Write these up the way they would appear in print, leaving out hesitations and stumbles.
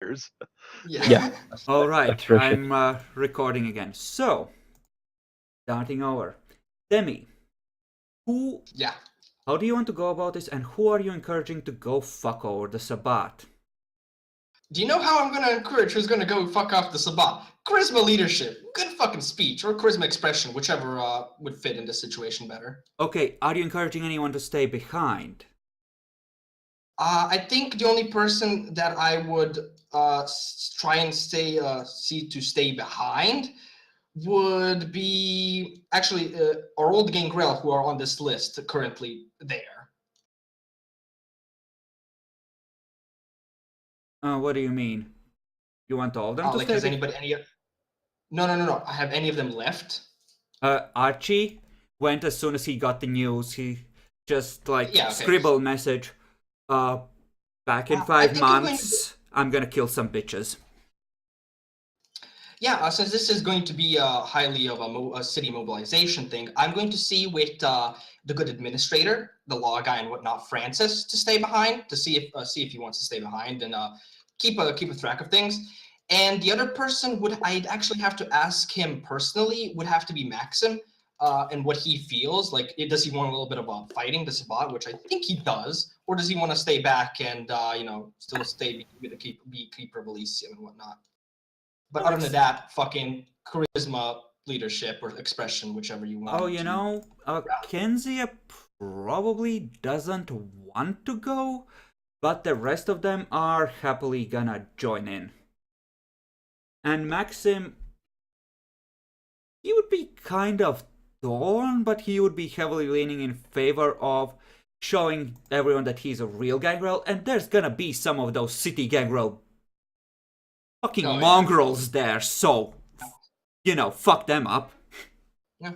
years. Yeah. All right, That's perfect. I'm recording again. So, starting over. Demi, Yeah. how do you want to go about this, and who are you encouraging to go fuck over the Sabbat? Do you know how I'm gonna encourage who's gonna go fuck off the Sabbat? Charisma leadership, good fucking speech, or charisma expression, whichever would fit in this situation better. Okay, are you encouraging anyone to stay behind? I think the only person that I would try and stay behind would be actually our old Gangrel, who are on this list currently there. What do you mean? You want all of them to Like, stay has behind? anybody No. Have any of them left? Archie went as soon as he got the news. He just Yeah, okay. scribbled message. Back in I 5 think months, I'm gonna kill some bitches. Yeah, since this is going to be highly of a city mobilization thing, I'm going to see with the good administrator, the law guy and whatnot, Francis, to stay behind to see if he wants to stay behind and keep a track of things. And the other person I'd actually have to ask him personally would have to be Maxim, and what he feels like. Does he want a little bit of fighting the Sabbat, which I think he does, or does he want to stay back and still stay be keeper of Elysium and whatnot? But other than that, fucking charisma, leadership, or expression, whichever you want. Oh, you know, Kenzia probably doesn't want to go, but the rest of them are happily gonna join in. And Maxim, he would be kind of torn, but he would be heavily leaning in favor of showing everyone that he's a real gangrel, and there's gonna be some of those city gangrel fucking mongrels there, so, fuck them up. Yeah.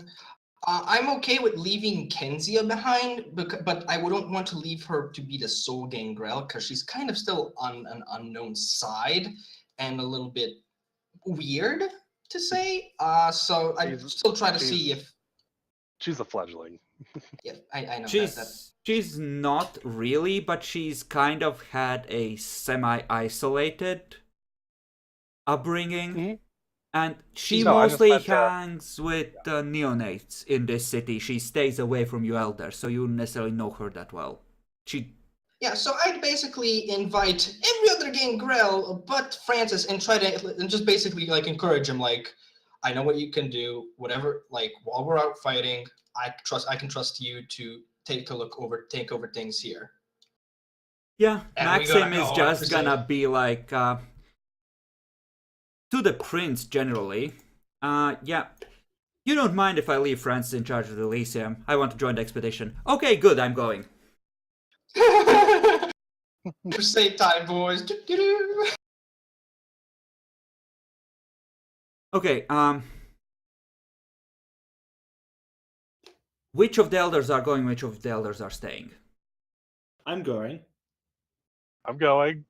I'm okay with leaving Kenzia behind, but I wouldn't want to leave her to be the sole gangrel, because she's kind of still on an unknown side and a little bit weird to say. So I still try to see if she's a fledgling. Yeah, I know she's not really, but she's kind of had a semi-isolated upbringing, Mm-hmm. and she mostly hangs with neonates in this city. She stays away from you elders, so you wouldn't necessarily know her that well. Yeah, so I'd basically invite every other gangrel but Francis and just basically encourage him, I know what you can do, whatever, while we're out fighting, I can trust you to take over things here. Yeah, and Maxim is just gonna be to the prince generally. Yeah, you don't mind if I leave Francis in charge of the Elysium? I want to join the expedition. Okay, good, I'm going. Crusade time, boys. Okay, which of the elders are going, which of the elders are staying? I'm going. I'm going.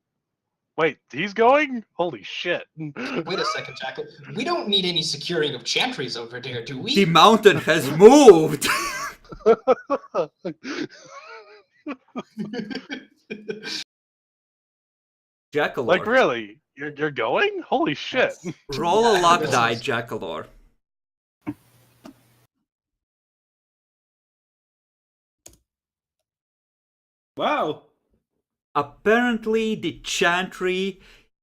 Wait, he's going? Holy shit. Wait a second, Jackal. We don't need any securing of chantries over there, do we? The mountain has moved! Jackalor. Like, really? You're going? Holy shit. Yes. Roll a luck die, Jackalor. Wow. Apparently, the chantry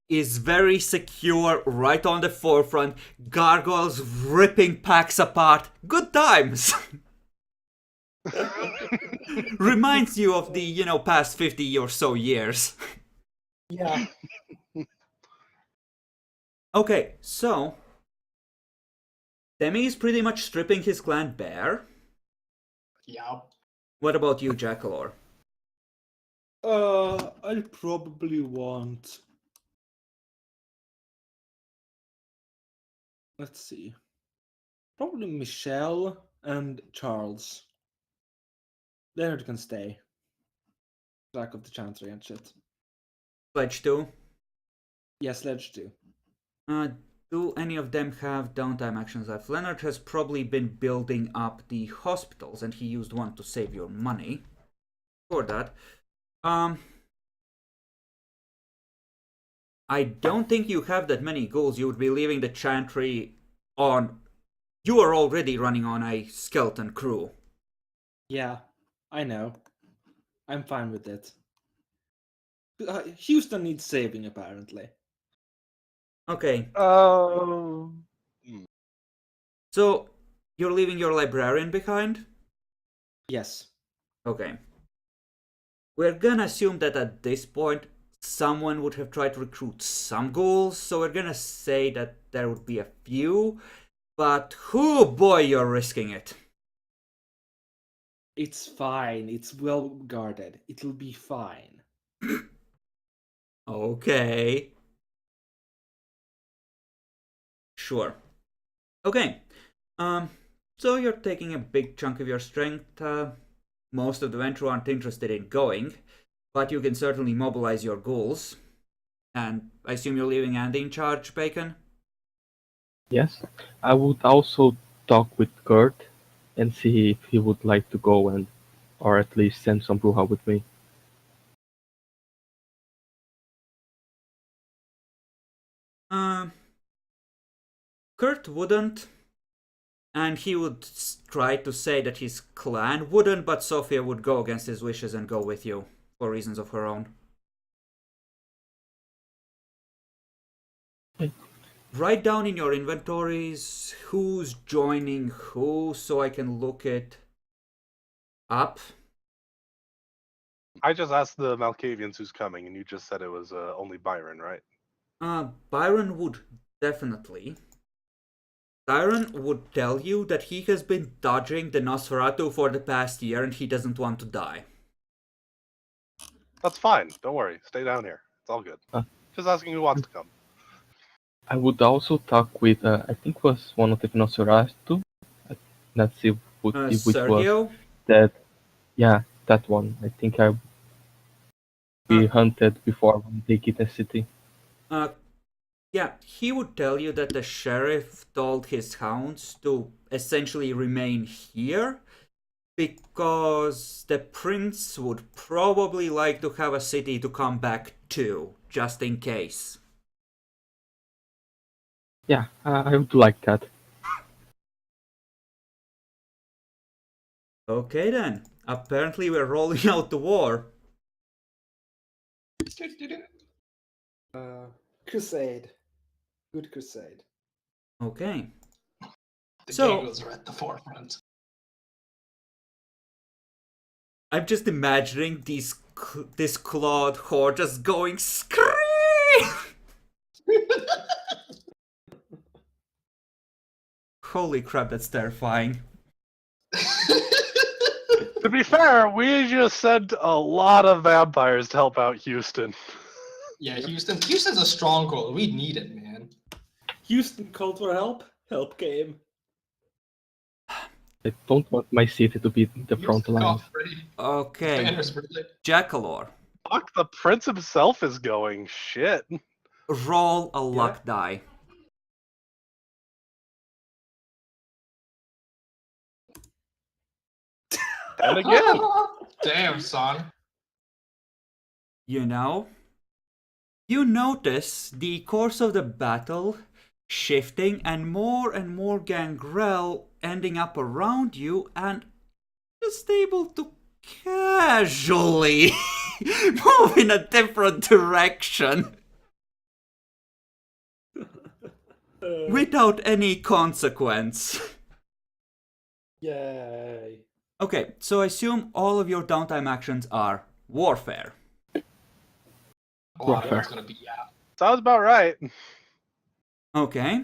is very secure, right on the forefront. Gargoyles ripping packs apart. Good times! Reminds you of the, past 50 or so years. Yeah. Okay, so Demi is pretty much stripping his clan bare. Yeah. What about you, Jackalor? I'll probably want... Let's see. Probably Michelle and Charles. Leonard can stay. Track of the chantry and shit. Sledge 2? Yeah, Sledge 2. Do any of them have downtime actions left? Leonard has probably been building up the hospitals, and he used one to save your money for that. I don't think you have that many ghouls. You would be leaving the chantry on. You are already running on a skeleton crew. Yeah, I know. I'm fine with it. Houston needs saving, apparently. Okay, Um, so you're leaving your librarian behind? Yes. Okay. We're gonna assume that at this point, someone would have tried to recruit some ghouls, so we're gonna say that there would be a few, but oh boy, you're risking it. It's fine. It's well guarded. It'll be fine. Okay. Sure. Okay. So you're taking a big chunk of your strength. Most of the Ventru aren't interested in going, but you can certainly mobilize your ghouls. And I assume you're leaving Andy in charge, Bacon? Yes, I would also talk with Kurt and see if he would like to go and, or at least send some Bruja with me. Kurt wouldn't, and he would try to say that his clan wouldn't, but Sophia would go against his wishes and go with you for reasons of her own. Okay. Write down in your inventories who's joining who so I can look it up. I just asked the Malkavians who's coming, and you just said it was only Byron, right? Byron would definitely. Byron would tell you that he has been dodging the Nosferatu for the past year and he doesn't want to die. That's fine. Don't worry. Stay down here. It's all good. Just asking who wants to come. I would also talk with, I think was one of the Nosferatu. Let's see which was Sergio? that. Yeah, that one. I think we hunted before when they get the city. Yeah, he would tell you that the sheriff told his hounds to essentially remain here because the prince would probably like to have a city to come back to, just in case. Yeah, I would like that. Okay then, apparently we're rolling out the war. Crusade. Good crusade. Okay. The So- giggles are at the forefront. I'm just imagining this clawed whore just going scream. Holy crap, that's terrifying. To be fair, we just sent a lot of vampires to help out Houston. Yeah, Houston's a stronghold. We need it, man. Houston called for help. Help came. I don't want my city to be the front Houston line. got ready. Okay, Banners were lit. Jackalor, Fuck, the prince himself is going. Shit. roll a luck die. And again. Damn, son. You know, you notice the course of the battle shifting and more gangrel ending up around you and just able to casually move in a different direction without any consequence. Yay. Okay, so I assume all of your downtime actions are warfare. A lot of Warfare. it's gonna be Sounds about right. Okay,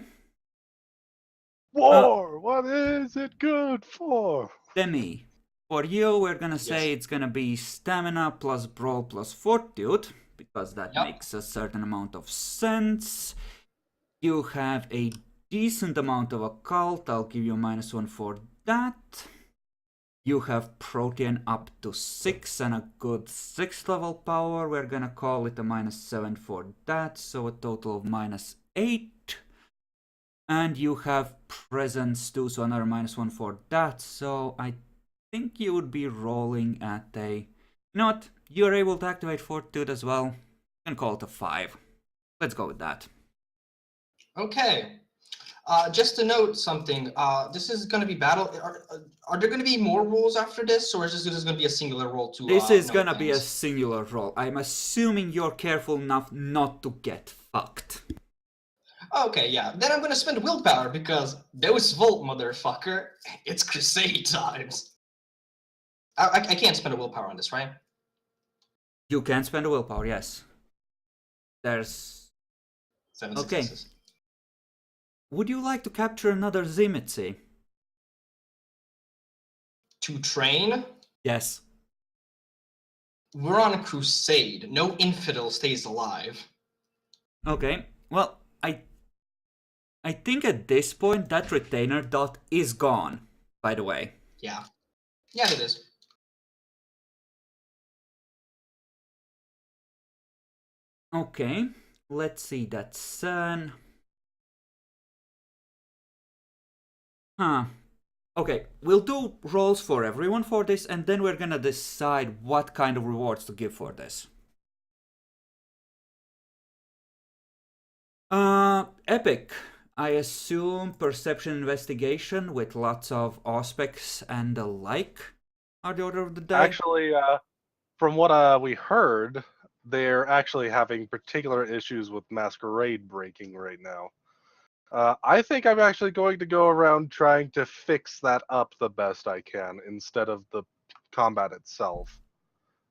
War! What is it good for? Demi, for you we're gonna say Yes. it's gonna be stamina plus brawl plus fortitude, because that Yep. makes a certain amount of sense. You have a decent amount of occult, I'll give you -1 for that. You have protean up to 6 and a good 6th level power. We're gonna call it a -7 for that, so a total of -8. And you have presence too, so another -1 for that. So I think you would be rolling at a... You know what? You're able to activate fortitude as well. You can call it a 5. Let's go with that. Okay. Just to note something, this is going to be battle. Are there going to be more roles after this, or is this just going to be a singular role to? This is note gonna be a things? singular roll. I'm assuming you're careful enough not to get fucked. Okay, yeah. Then I'm going to spend willpower because those Volt motherfucker. It's crusade times. I can't spend a willpower on this, right? You can spend a willpower, yes. There's... 7 Okay. successes. Would you like to capture another Zimitzi? To train, Yes. we're on a crusade. No infidel stays alive. Okay, well, I think at this point that retainer dot is gone, by the way. Yeah. Yeah, it is. Okay, let's see, that's Sun. Huh. Okay, we'll do rolls for everyone for this, and then we're gonna decide what kind of rewards to give for this. Epic. I assume perception investigation with lots of aspects and the like are the order of the day. Actually, from what we heard, they're actually having particular issues with masquerade breaking right now. I think I'm actually going to go around trying to fix that up the best I can instead of the combat itself.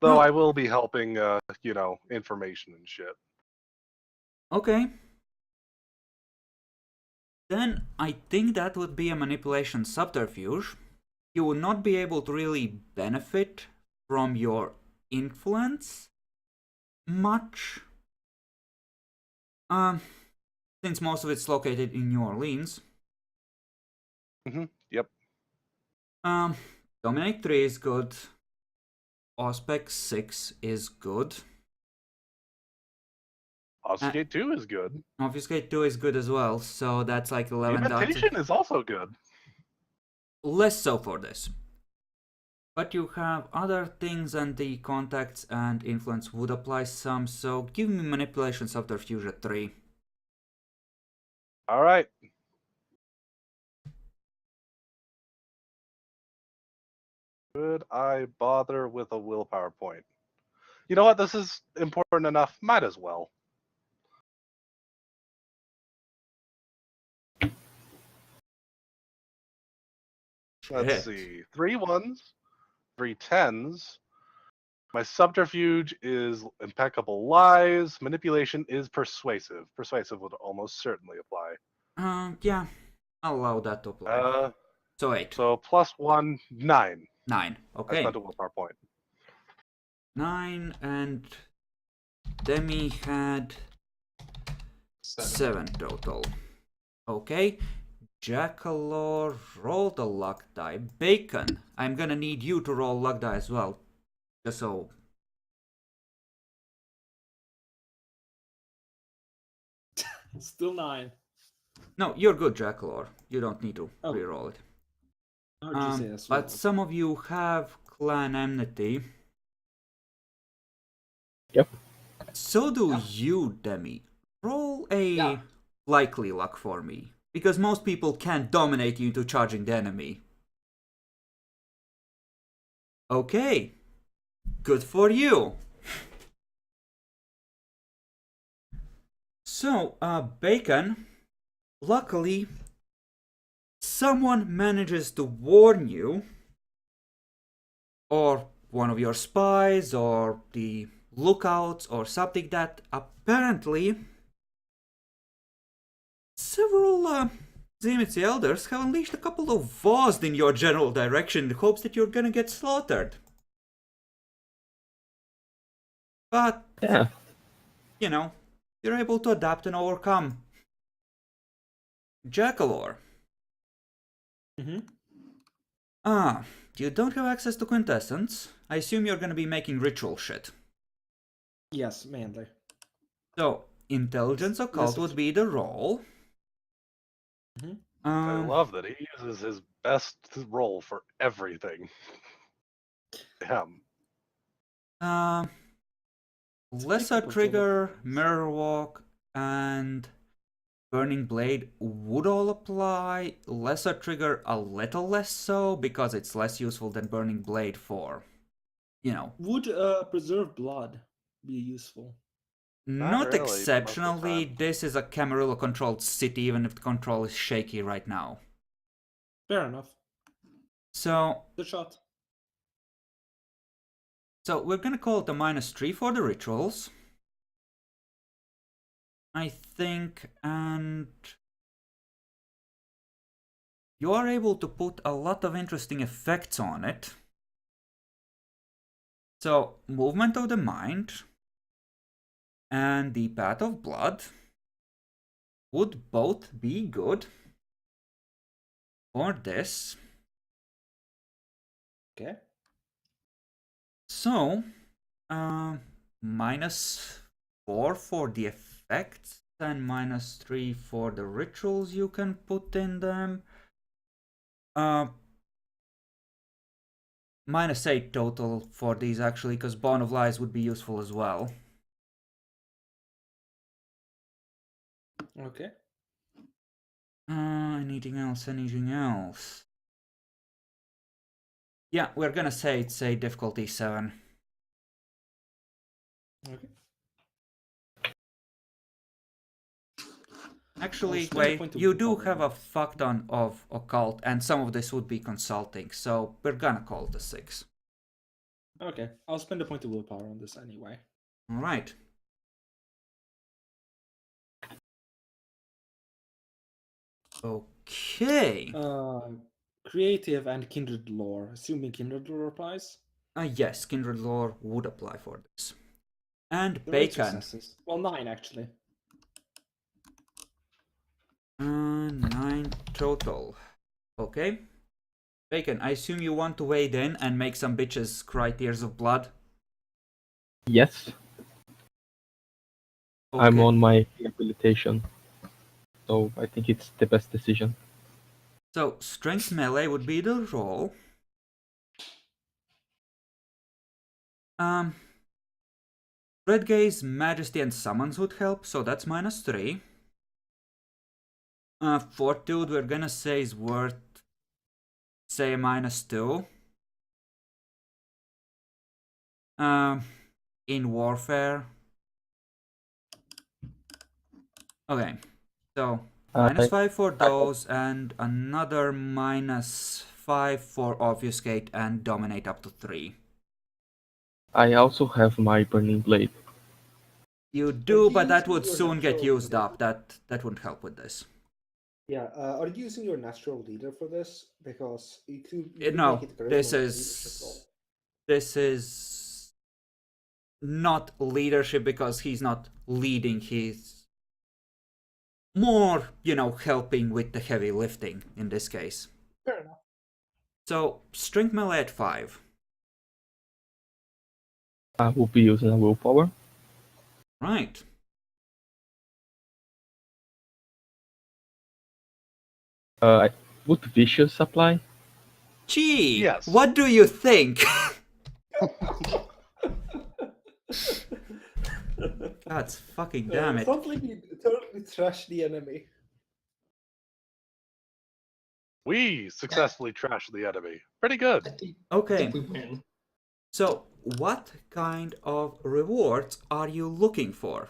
Though No. I will be helping, information and shit. Okay. Then I think that would be a manipulation subterfuge. You would not be able to really benefit from your influence much. Since most of it's located in New Orleans. Yep. Dominate 3 is good. Aspect 6 is good. Obfuscate 2 is good. Obfuscate 2 is good as well, so that's like 11 dots. Imitation is also good. Less so for this. But you have other things, and the contacts and influence would apply some, so give me manipulation subterfuge at 3. Alright. Could I bother with a willpower point? You know what? This is important enough. Might as well. Let's see. 3 1s, 3 10s. My subterfuge is impeccable lies. Manipulation is persuasive. Persuasive would almost certainly apply. Yeah, I'll allow that to apply. So 8. So +1, 9. 9, I okay. spent a willpower point. 9, and Demi had 7 total. Okay. Jackalor, roll the luck die. Bacon, I'm gonna need you to roll luck die as well. Just so. Still 9. No, you're good, Jackalor. You don't need to Oh. reroll it. How'd you say as well? But some of you have clan enmity. Yep. So do you, Demi. Roll a likely luck for me. Because most people can't dominate you into charging the enemy. Okay. Good for you. So, Bacon, luckily, someone manages to warn you, or one of your spies, or the lookouts, or something, that apparently several Zimitzi elders have unleashed a couple of Voz in your general direction in hopes that you're gonna get slaughtered. But, Yeah. you know, you're able to adapt and overcome. Jackalor. You don't have access to quintessence. I assume you're gonna be making ritual shit. Yes, mainly. So, intelligence occult would be the roll. I love that he uses his best roll for everything. Damn. Lesser trigger, mirror walk, and Burning Blade would all apply. Lesser Trigger a little less so, because it's less useful than Burning Blade for, you know. Would Preserve Blood be useful? Not really, most of the exceptionally. time. This is a Camarilla-controlled city, even if the control is shaky right now. Fair enough. So Good shot. we're gonna call it a -3 for the rituals, I think, and you are able to put a lot of interesting effects on it. So, Movement of the Mind and the Path of Blood would both be good for this. Okay. So, -4 for the effects and -3 for the rituals you can put in them. -8 total for these actually, because Bond of Lies would be useful as well. Okay. Anything else? Anything else? Yeah, we're gonna say it's a difficulty 7. Okay. Actually, spend a wait, point of you do willpower have on a fuck ton of occult, and some of this would be consulting, so we're gonna call it a 6. Okay, I'll spend a point of willpower on this anyway. Alright. Okay. Creative and Kindred Lore. Assuming Kindred Lore applies. Yes, Kindred Lore would apply for this. And There are 8 Bacon. successes. Well, 9 actually. 9 total. Okay. Bacon, I assume you want to wade in and make some bitches cry tears of blood? Yes, Okay. I'm on my rehabilitation, so I think it's the best decision. So, strength melee would be the roll. Red Gaze, Majesty, and Summons would help, so that's -3. Fortitude, we're gonna say is worth, say, -2. In Warfare. Okay, so -5 for those, and another -5 for Obfuscate and Dominate up to 3. I also have my Burning Blade. You do, you but that using would your soon get natural used leader? up. That wouldn't help with this. Yeah, are you using your natural leader for this? Because you could No, make it charisma this or leadership is roll. this is not leadership because he's not leading. He's more, helping with the heavy lifting in this case. Fair enough. So strength melee at 5. I will be using a willpower. Right. Would Vicious apply? Gee, Yes. what do you think? God fucking damn it. Sounds like you totally trash the enemy. We successfully trashed the enemy. Pretty good. I think Okay, we win. so what kind of rewards are you looking for?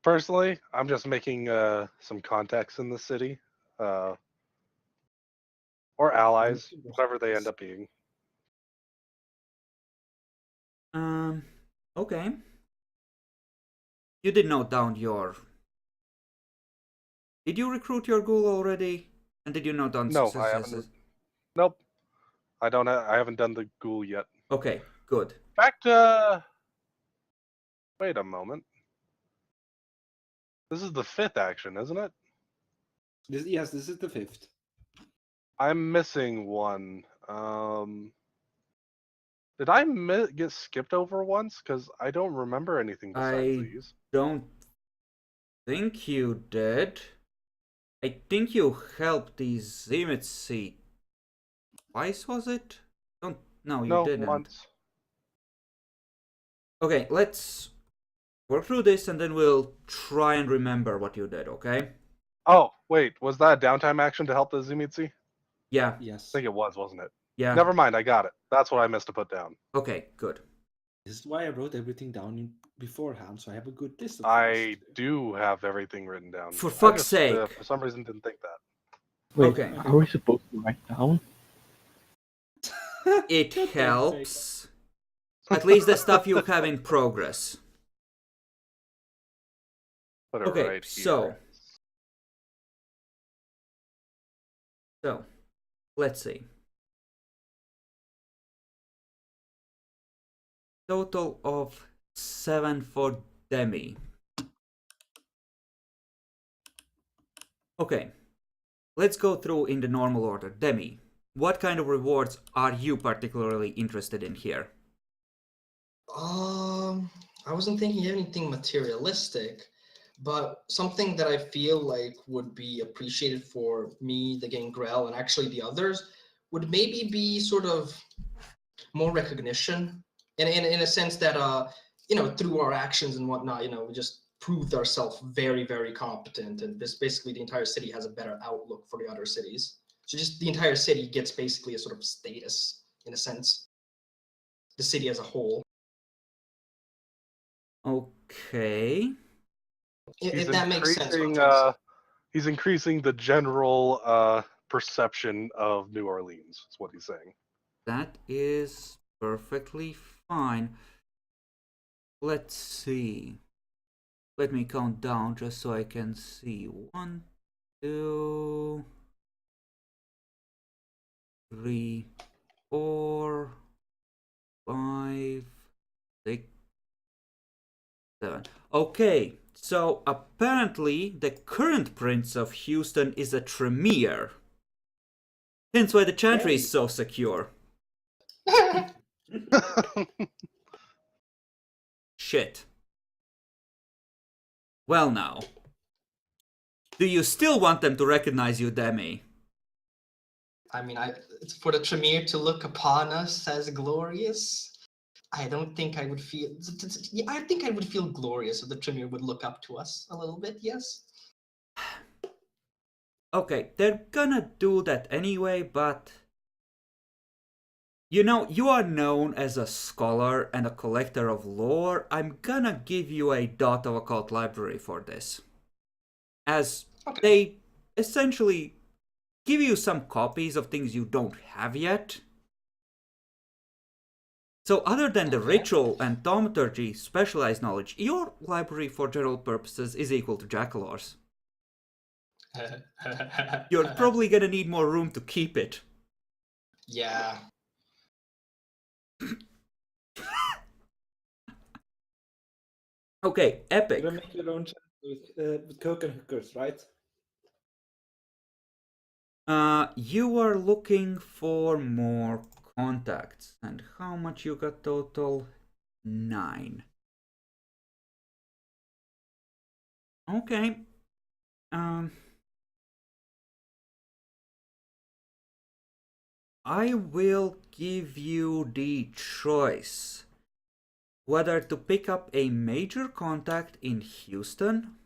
Personally, I'm just making some contacts in the city, or allies, whatever they end up being. Okay. You did note down your... Did you recruit your ghoul already? And did you note down No, I successes? haven't. Nope. I don't. I haven't done the ghoul yet. Okay, good. In fact, wait a moment. This is the 5th action, isn't it? Yes, this is the 5th. I'm missing one. Did I get skipped over once? Because I don't remember anything besides I these. don't think you did. I think you helped these Zimitsi twice, was it? No, you No, didn't. once. Okay, let's work through this and then we'll try and remember what you did, okay? Oh, wait, was that a downtime action to help the Zumitsu? Yeah, I Yes. think it was, wasn't it? yeah. Never mind, I got it. That's what I missed to put down. Okay, good. This is why I wrote everything down beforehand, so I have a good list of I things to do have everything written down. For I fuck's just, sake. for some reason, didn't think that. Wait, Okay. are we supposed to write down? do. It Get that helps. At least the stuff you have in progress. Put it Okay, right here. So, let's see. Total of 7 for Demi. Okay, let's go through in the normal order. Demi, what kind of rewards are you particularly interested in here? I wasn't thinking anything materialistic, but something that I feel like would be appreciated for me, the Gangrel, and actually the others would maybe be sort of more recognition, in a sense that through our actions and whatnot, we just proved ourselves very, very competent, and this basically the entire city has a better outlook for the other cities. So just the entire city gets basically a sort of status in a sense. The city as a whole. Okay. If that makes sense. What I'm trying to say. He's increasing the general perception of New Orleans, is what he's saying. That is perfectly fine. Let's see. Let me count down just so I can see. 1, 2, 3, 4, 5, 6, 7. Okay, so apparently the current Prince of Houston is a Tremere. Hence why the chantry is so secure. Shit. Well now. Do you still want them to recognize you, Demi? I mean, it's for the Tremere to look upon us as glorious. I don't think I would feel. I think I would feel glorious if the Tremere would look up to us a little bit. Yes. Okay, they're gonna do that anyway, but... You know, you are known as a scholar and a collector of lore. I'm gonna give you a dot of occult library for this. As they essentially give you some copies of things you don't have yet. So other than the ritual and thaumaturgy specialized knowledge, your library for general purposes is equal to Jackalor's. You're probably gonna need more room to keep it. Yeah. Okay, epic. You're gonna make your own channel with coke and hookers, right? You are looking for more contacts. And how much you got total? 9. Okay. I will give you the choice whether to pick up a major contact in Houston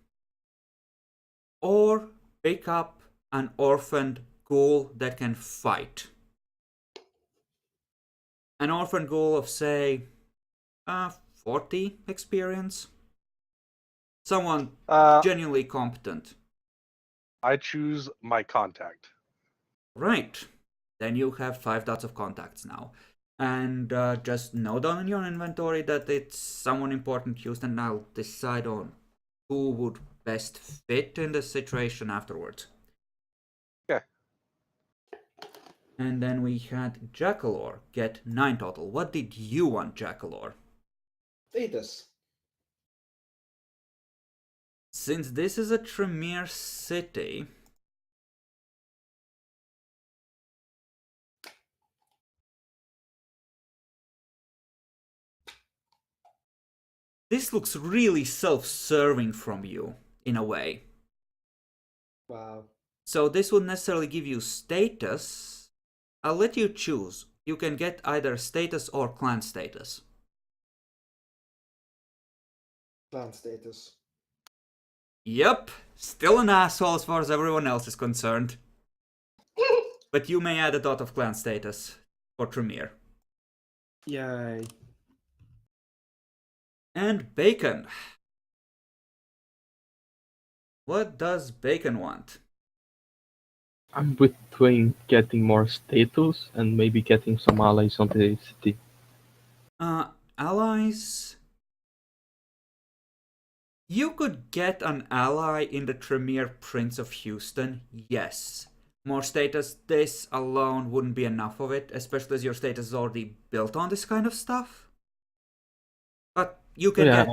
or pick up an orphaned ghoul that can fight. An orphaned ghoul of, say, 40 experience. Someone genuinely competent. I choose my contact. Right. Then you have 5 dots of contacts now. And just note down in your inventory that it's someone important, Houston, and I'll decide on who would best fit in the situation afterwards. Okay. And then we had Jackalor get 9 total. What did you want, Jackalor? Status. Since this is a Tremere city... This looks really self-serving from you, in a way. Wow. So this would necessarily give you status. I'll let you choose. You can get either status or clan status. clan status? Yep, still an asshole as far as everyone else is concerned. But you may add a dot of clan status for Tremere. Yay. And Bacon. What does Bacon want? I'm between getting more status and maybe getting some allies on the city. Allies? You could get an ally in the Tremere Prince of Houston, yes. More status, this alone wouldn't be enough of it, especially as your status is already built on this kind of stuff. But you can get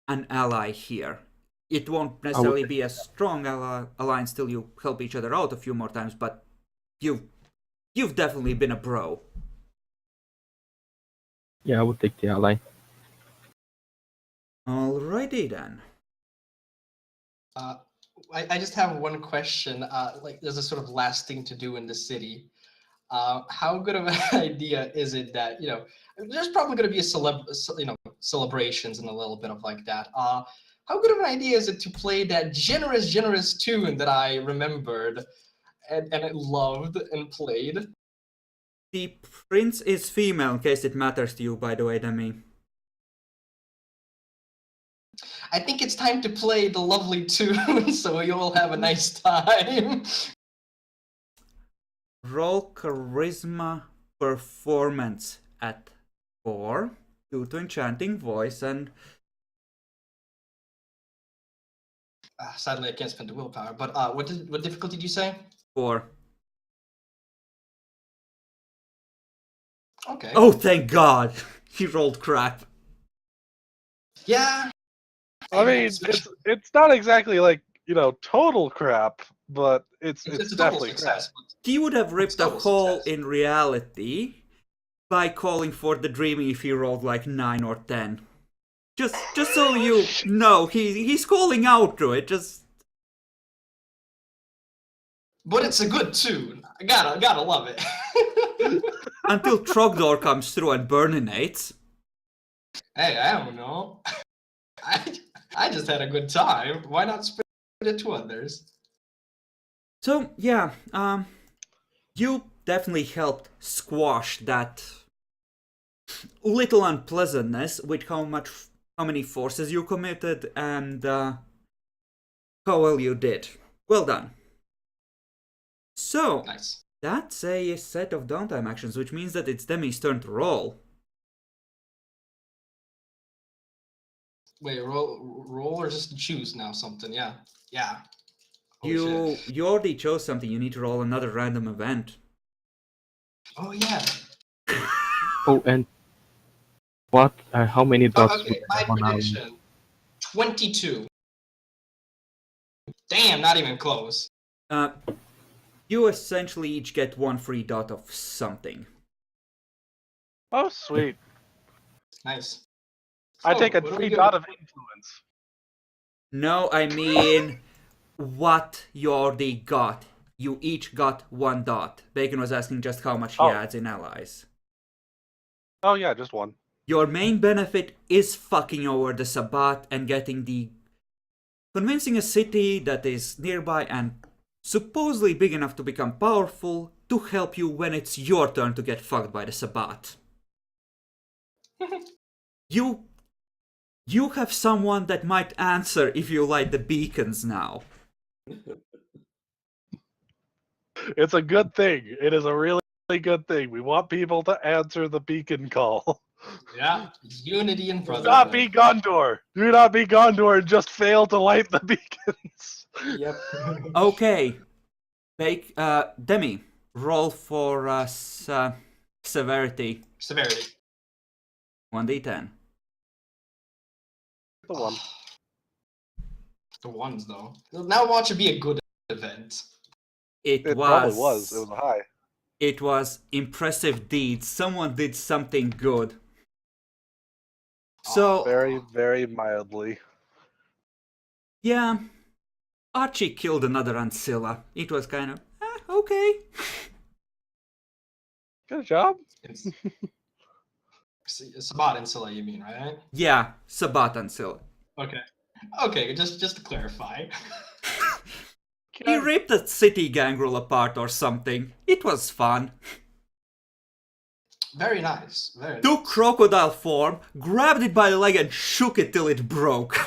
an ally here. It won't necessarily be a strong alliance till you help each other out a few more times, but you've definitely been a bro. Yeah, I would take the ally. Alrighty then. I just have one question. Like, there's a sort of last thing to do in the city. How good of an idea is it that, you know, there's probably going to be celebrations and a little bit of like that. How good of an idea is it to play that generous tune that I remembered and I loved and played? The prince is female, in case it matters to you, by the way, Demi. I think it's time to play the lovely tune so you all have a nice time. Roll charisma performance at 4 due to enchanting voice and... Sadly, I can't spend the willpower, but what difficulty did you say? 4. Okay. Oh, thank God! He rolled crap. Yeah. I mean, it's not exactly like, you know, total crap, but it's a total definitely success. He would have ripped a total hole success. in reality by calling for the dreaming if he rolled like 9 or 10. Just so you know, he's calling out to it, just... But it's a good tune. I gotta love it. Until Trogdor comes through and burninates. Hey, I don't know. I just had a good time. Why not spread it to others? So, yeah, you definitely helped squash that little unpleasantness with how many forces you committed and how well you did. Well done. So, Nice. that's a set of downtime actions, which means that it's Demi's turn to roll. Wait, roll or just choose now something? Yeah. Holy You shit. already chose something, you need to roll another random event. Oh yeah. Oh, and what? How many dots? Okay, would I my have on ally? prediction. 22. Damn, not even close. You essentially each get 1 free dot of something. Oh, sweet. Nice. I So, take a what are we 3 gonna- dot of influence. No, I mean what you already got. You each got 1 dot. Bacon was asking just how much he Oh. adds in allies. Oh yeah, just 1. Your main benefit is fucking over the Sabbat and convincing a city that is nearby and supposedly big enough to become powerful to help you when it's your turn to get fucked by the Sabbat. You have someone that might answer if you light the beacons now. It's a good thing. It is a really good thing. We want people to answer the beacon call. Yeah, unity and Do brotherhood. not be Gondor. Do not be Gondor and just fail to light the beacons. Yep. Okay. Demi, roll for us severity. Severity. 1d10. The 1. The ones though. Now watch it be a good event. It probably was. It was a high. It was impressive deeds. Someone did something good. So, Very, very mildly. yeah, Archie killed another Ancilla. It was kind of, okay. Good job. It's- Sabat and Scylla, you mean, right? Yeah, Sabat and Scylla. Okay. Okay, just to clarify. He ripped a city gangrel apart or something. It was fun. Very nice. Very Took nice. crocodile form, grabbed it by the leg and shook it till it broke.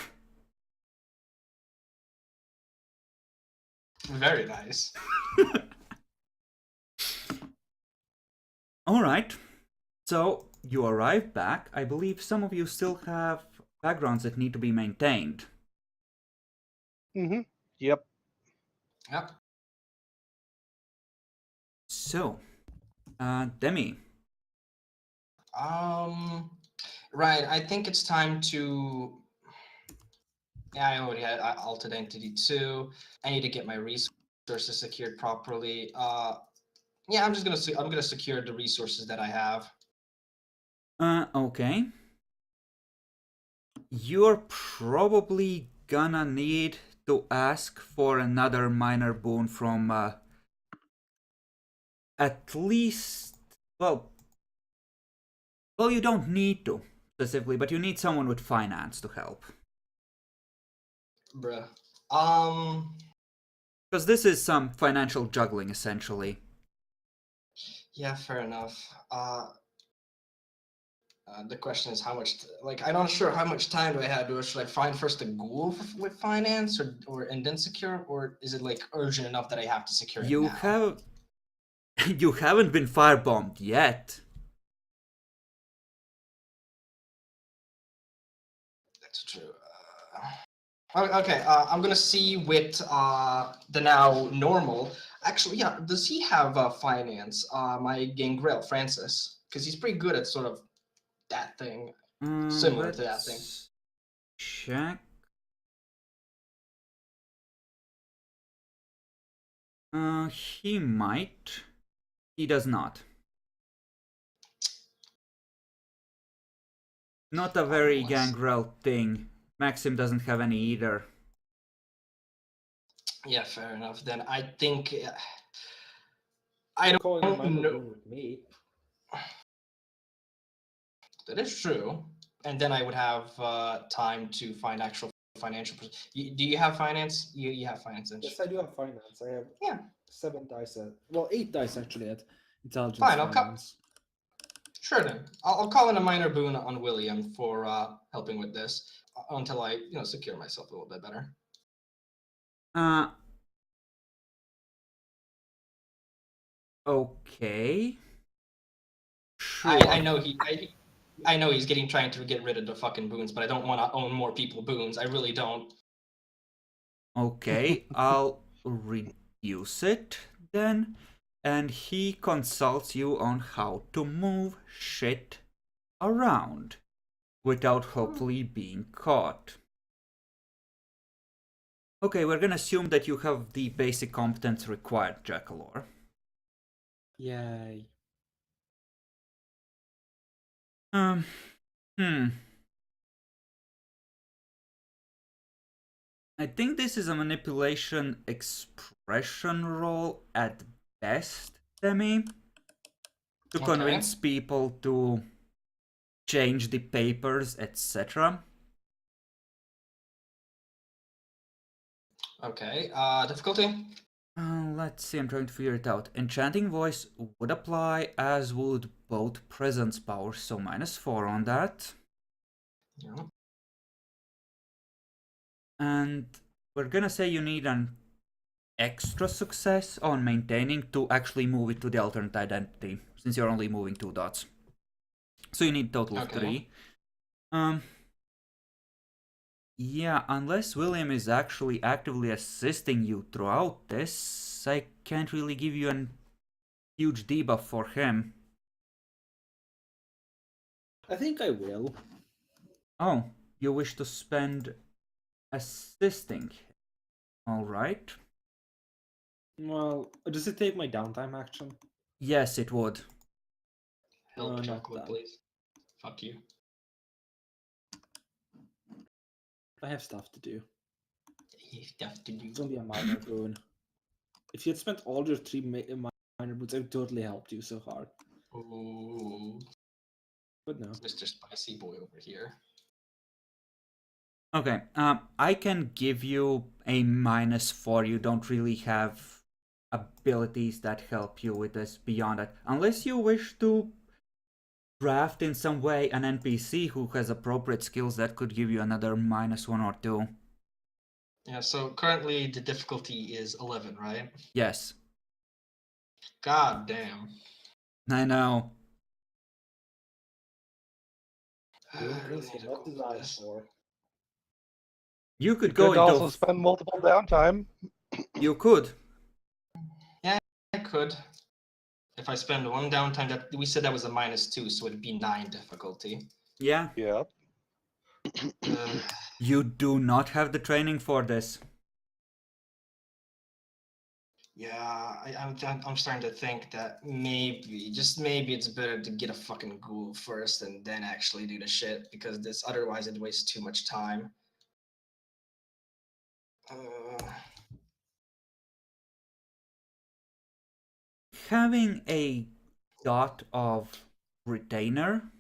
Very nice. Alright. So, you arrive back. I believe some of you still have backgrounds that need to be maintained. Mm-hmm. Yep. Yep. So, Demi. Right. I think it's time to. Yeah, I already had alt identity 2. I need to get my resources secured properly. Yeah, I'm gonna secure the resources that I have. Okay. You're probably gonna need to ask for another minor boon from at least, well, you don't need to specifically, but you need someone with finance to help. Bruh. Because this is some financial juggling, essentially. Yeah, fair enough. The question is how much, I'm not sure how much time do I have. Should I find first a ghoul with finance, or and then secure, or is it urgent enough that I have to secure it You now? have... you haven't been firebombed yet. That's true. Okay, I'm gonna see with the now normal. Actually, yeah, does he have finance? My Gangrel, Francis, because he's pretty good at sort of that thing, similar to that thing. Let's check. He might. He does not. Not a very Gangrel thing. Maxim doesn't have any either. Yeah, fair enough. Then I think I don't Calling a minor know. boon with me. That is true. And then I would have time to find actual financial. Do you have finance? You have finance. Yes, I do have finance. I have Yeah. 7 dice at. Well, 8 dice actually at intelligence. Fine, I'll finance. Sure then. I'll call in a minor boon on William for helping with this until I secure myself a little bit better. Okay. Sure. I know I know he's trying to get rid of the fucking boons, but I don't want to own more people boons. I really don't. Okay, I'll reduce it then. And he consults you on how to move shit around without hopefully being caught. Okay, we're gonna assume that you have the basic competence required, Jackalor. Yay. I think this is a manipulation expression role at best, Demi. To convince people to change the papers, etc. Okay, difficulty? Let's see, I'm trying to figure it out. Enchanting voice would apply, as would both presence powers, so -4 on that. Yeah. And we're gonna say you need an extra success on maintaining to actually move it to the alternate identity, since you're only moving 2 dots. So you need a total of 3. Yeah, unless William is actually actively assisting you throughout this, I can't really give you a huge debuff for him. I think I will. Oh, you wish to spend assisting. Alright. Well, does it take my downtime action? Yes, it would. Help not chocolate, that. please. Fuck you. I have stuff to do. Stuff to do. It's only a minor boon. If you had spent all your 3 minor boons, I would totally helped you so hard. Ooh. But no. Mr. Spicy Boy over here. Okay, I can give you a -4. You don't really have abilities that help you with this beyond that. Unless you wish to craft in some way an NPC who has appropriate skills that could give you another -1 or 2. Yeah, so currently the difficulty is 11, right? Yes, God damn. I know. I Doing really things need you're to not go with designed this. for. You You could go could into... also spend multiple downtime. You could. Yeah, I could. If I spend one downtime, that we said that was a -2, so it'd be 9 difficulty. Yeah. Yeah. Uh, You do not have the training for this. yeah, I'm starting to think that maybe, just maybe, it's better to get a fucking ghoul first and then actually do the shit, because this otherwise it wastes too much time. Having a dot of retainer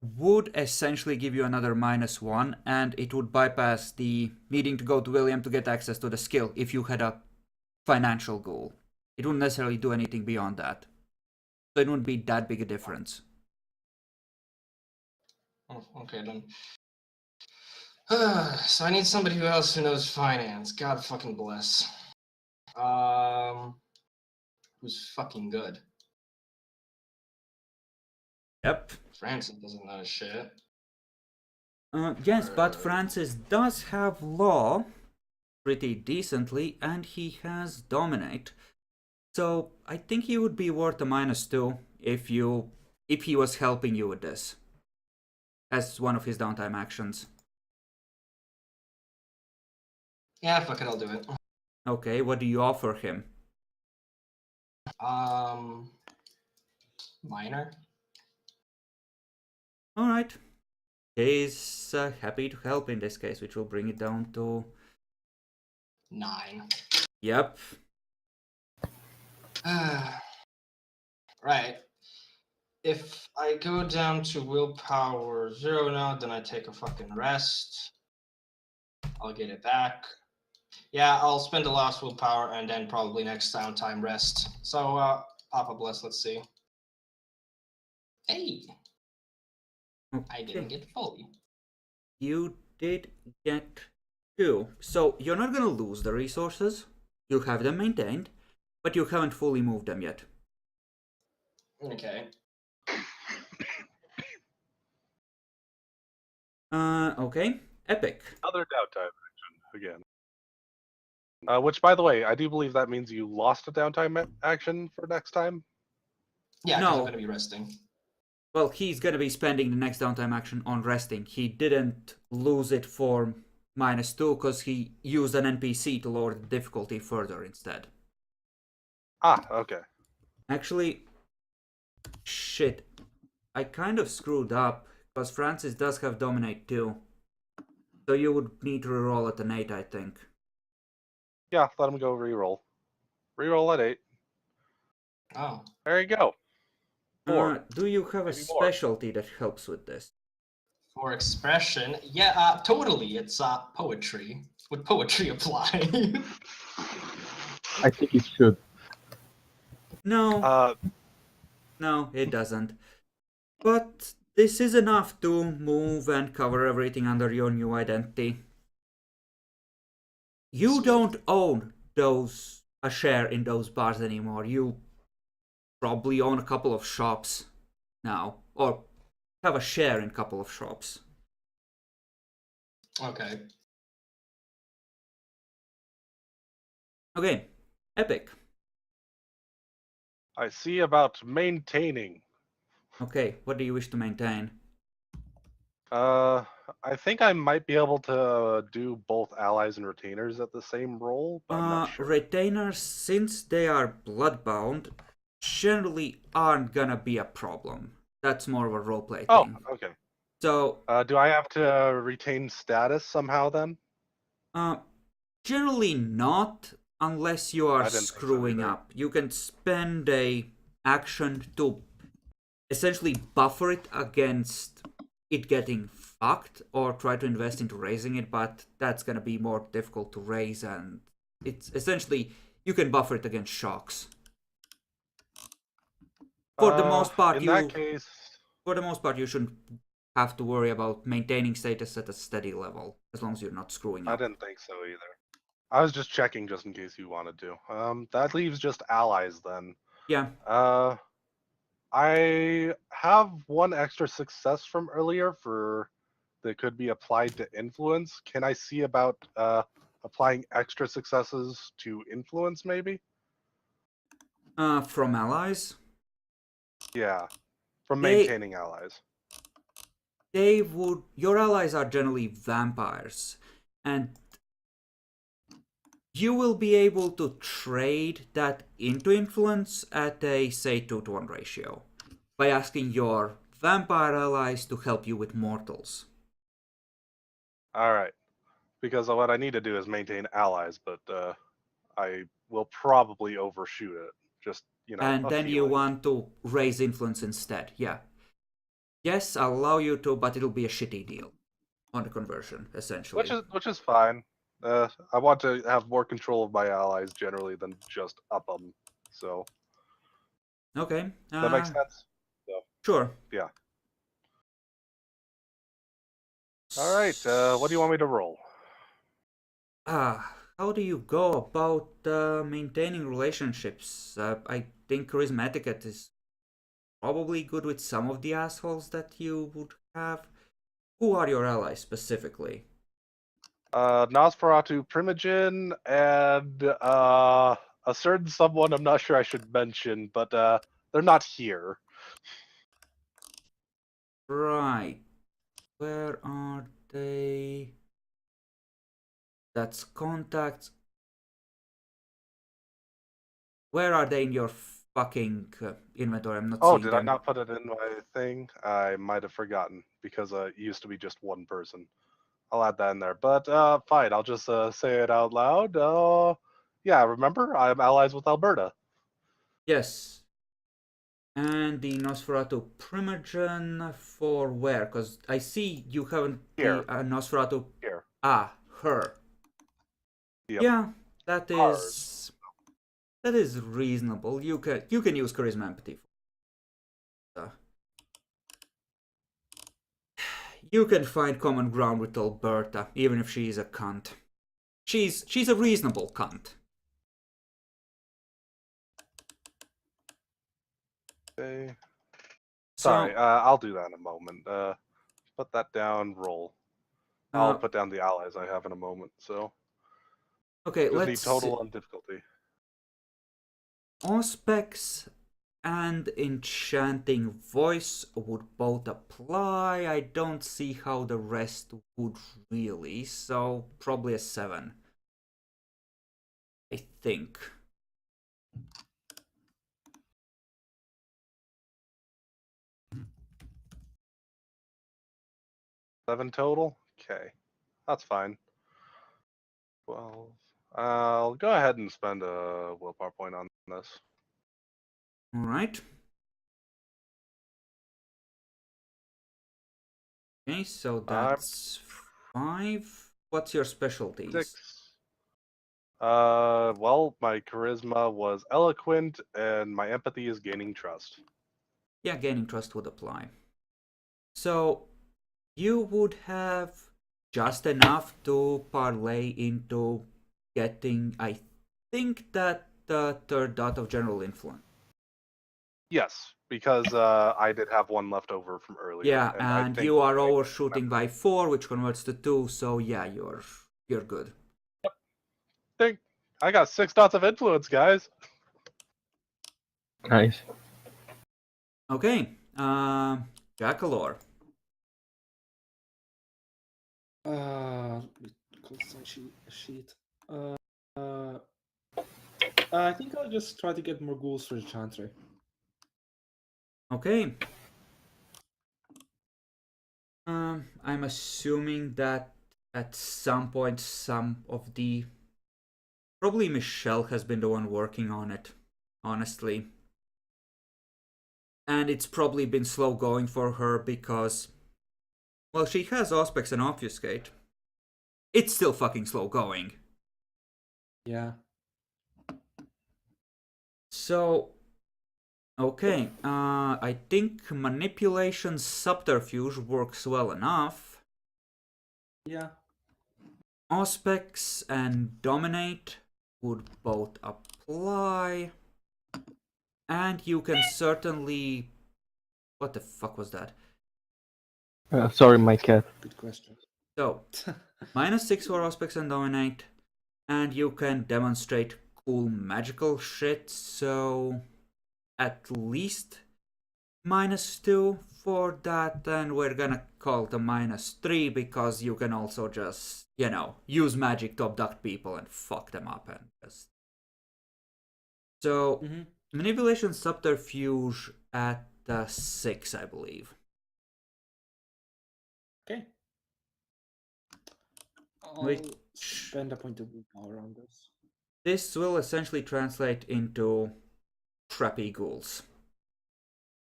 would essentially give you another -1, and it would bypass the needing to go to William to get access to the skill if you had a financial goal. It wouldn't necessarily do anything beyond that. So it wouldn't be that big a difference. Oh, okay then. So I need somebody else who knows finance. God fucking bless. Who's fucking good? Yep. Francis doesn't know shit. Yes, but Francis does have law pretty decently, and he has dominate. So I think he would be worth a -2 if he was helping you with this as one of his downtime actions. Yeah, fuck it, I'll do it. Okay, what do you offer him? Minor. All right. He's happy to help in this case, which will bring it down to 9. Yep. Right. If I go down to willpower 0 now, then I take a fucking rest. I'll get it back. Yeah, I'll spend the last willpower and then probably next downtime rest. So, Papa bless, let's see. Hey! I didn't Okay. get fully. You did get 2. So you're not gonna lose the resources. You have them maintained, but you haven't fully moved them yet. Okay. Okay. Epic. Another downtime action again. Which, by the way, I do believe that means you lost a downtime action for next time. Yeah, because No. I'm going to be resting. Well, he's gonna be spending the next downtime action on resting. He didn't lose it for -2 because he used an NPC to lower the difficulty further instead. Ah, okay. Actually, shit. I kind of screwed up because Francis does have Dominate too. So you would need to reroll at an 8, I think. Yeah, let him go reroll. Reroll at 8. Oh. There you go. 4. Do you have a Maybe more. specialty that helps with this? For expression, yeah, totally. It's poetry. Would poetry apply? I think it should. No, no, it doesn't. But this is enough to move and cover everything under your new identity. You Sweet. don't own a share in those bars anymore. You probably own a couple of shops now, or have a share in a couple of shops. Okay. Okay, Epic. I see about maintaining. Okay, what do you wish to maintain? I think I might be able to do both allies and retainers at the same roll, but I'm not sure. Retainers, since they are bloodbound, generally aren't gonna be a problem. That's more of a roleplay Oh, thing. okay. So, Do I have to retain status somehow then? generally not, unless you are I didn't think so screwing either. up. You can spend a action to essentially buffer it against it getting fucked, or try to invest into raising it, but that's gonna be more difficult to raise, and it's essentially you can buffer it against shocks. For the most part, in that case, you shouldn't have to worry about maintaining status at a steady level, as long as you're not screwing I up. didn't think so either. I was just checking just in case you wanted to. That leaves just allies then. Yeah. I have one extra success from earlier that could be applied to influence. Can I see about applying extra successes to influence, maybe? From allies? Yeah, from They- maintaining allies. Your allies are generally vampires, and you will be able to trade that into influence at a, say, 2-to-1 ratio by asking your vampire allies to help you with mortals. All right, because what I need to do is maintain allies, but I will probably overshoot it. Just, And a then you feeling. want to raise influence instead. Yeah. Yes, I'll allow you to, but it'll be a shitty deal on the conversion, essentially. Which is fine. I want to have more control of my allies generally than just up them. So Okay. that makes sense. So Sure. yeah. All right. What do you want me to roll? How do you go about maintaining relationships? I think charisma etiquette is probably good with some of the assholes that you would have. Who are your allies specifically? Nosferatu, Primogen, and a certain someone I'm not sure I should mention, but they're not here. Right. Where are they? That's contacts. Where are they in your fucking inventory? I'm not Oh, seeing did them. I not put it in my thing? I might have forgotten because it used to be just one person. I'll add that in there. But fine, I'll just say it out loud. Yeah, remember, I'm allies with Alberta. Yes. And the Nosferatu Primogen for where? Because I see you haven't Here. the Nosferatu. Here. Her. Yep. Yeah, that Ours. is reasonable. You can use charisma empathy. You can find common ground with Alberta, even if she is a cunt. She's a reasonable cunt. Okay. So, Sorry, I'll do that in a moment. Put that down, roll. I'll put down the allies I have in a moment, so. Okay, Just let's need total on difficulty. Auspex and Enchanting Voice would both apply. I don't see how the rest would really, so probably a 7. I think. Seven total? Okay. That's fine. 12. I'll go ahead and spend a willpower point on this. Alright. Okay, so that's 5. What's your specialties? 6. Well, my charisma was eloquent, and my empathy is gaining trust. Yeah, gaining trust would apply. So you would have just enough to parlay into getting, I think, that third dot of general influence. Yes, because I did have one left over from earlier. Yeah, and I and think you are I overshooting by 4, which converts to 2. So yeah, you're good. think I got 6 dots of influence, guys. Nice. Okay, Jackalor. Let me close my sheet. I think I'll just try to get more ghouls for the chantry. Okay. I'm assuming that at some point, probably Michelle has been the one working on it, honestly. And it's probably been slow going for her because, well, she has Auspex and Obfuscate. It's still fucking slow going. Yeah. So, okay, I think Manipulation Subterfuge works well enough. Yeah. Auspex and Dominate would both apply. And you can certainly... What the fuck was that? Sorry, my cat. Good question. So, -6 for Auspex and Dominate. And you can demonstrate cool magical shit, so at least -2 for that, and we're gonna call it a -3 because you can also just, use magic to abduct people and fuck them up and just... So, Manipulation Subterfuge at 6, I believe. Okay. I'll Which... spend a point of willpower on this. This will essentially translate into Trappy Ghouls.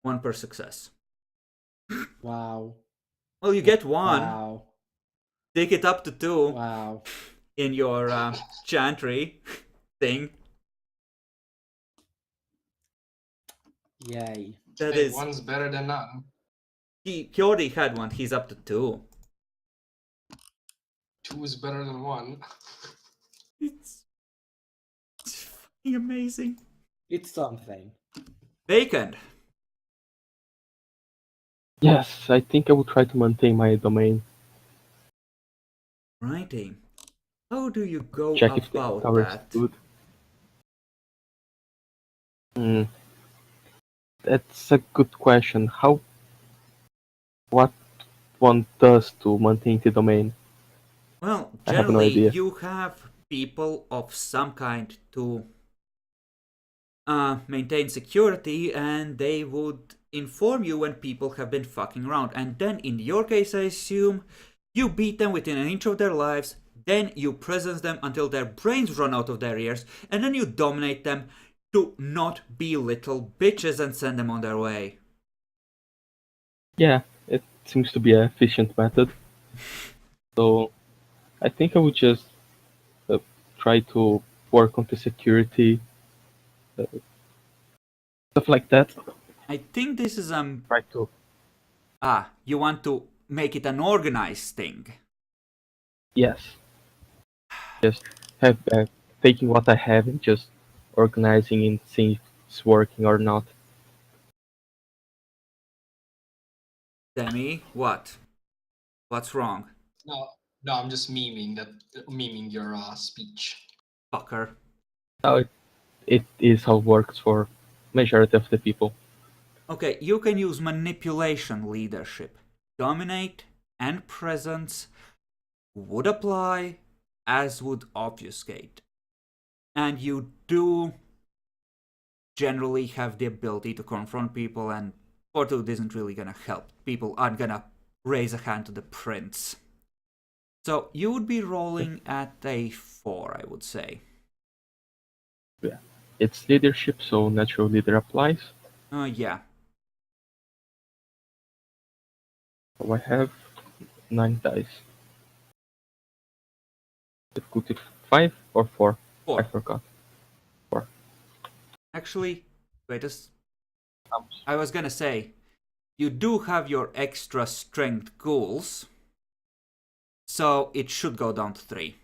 1 per success. Wow. Well, you get 1. Wow. Take it up to 2 Wow. in your chantry thing. Yay. That Hey, is... one's better than none. He already had 1. He's up to 2. 2 is better than 1. It's fucking amazing. It's something. Bacon. Yes, I think I will try to maintain my domain. Righty. How do you go Check if the about tower is that? good. That's a good question. What one does to maintain the domain? Well, I have no generally, idea. you have people of some kind to maintain security, and they would inform you when people have been fucking around. And then, in your case, I assume, you beat them within an inch of their lives, then you presence them until their brains run out of their ears, and then you dominate them to not be little bitches and send them on their way. Yeah, it seems to be an efficient method. So I think I would just try to work on the security, stuff like that. I think this is Try to. you want to make it an organized thing. Yes. Just have taking what I have and just organizing and seeing if it's working or not. Demi, what? What's wrong? No, I'm just memeing your speech. Fucker. Now it is how it works for majority of the people. Okay, you can use manipulation leadership. Dominate and presence would apply, as would obfuscate. And you do generally have the ability to confront people, and Fortitude isn't really gonna help. People aren't gonna raise a hand to the prince. So you would be rolling at a 4, I would say. Yeah. It's leadership, so natural leader applies. Yeah. So I have 9 dice. Difficulty 5 or 4? 4. I forgot. 4. Actually, wait I was gonna say, you do have your extra strength ghouls, so it should go down to 3.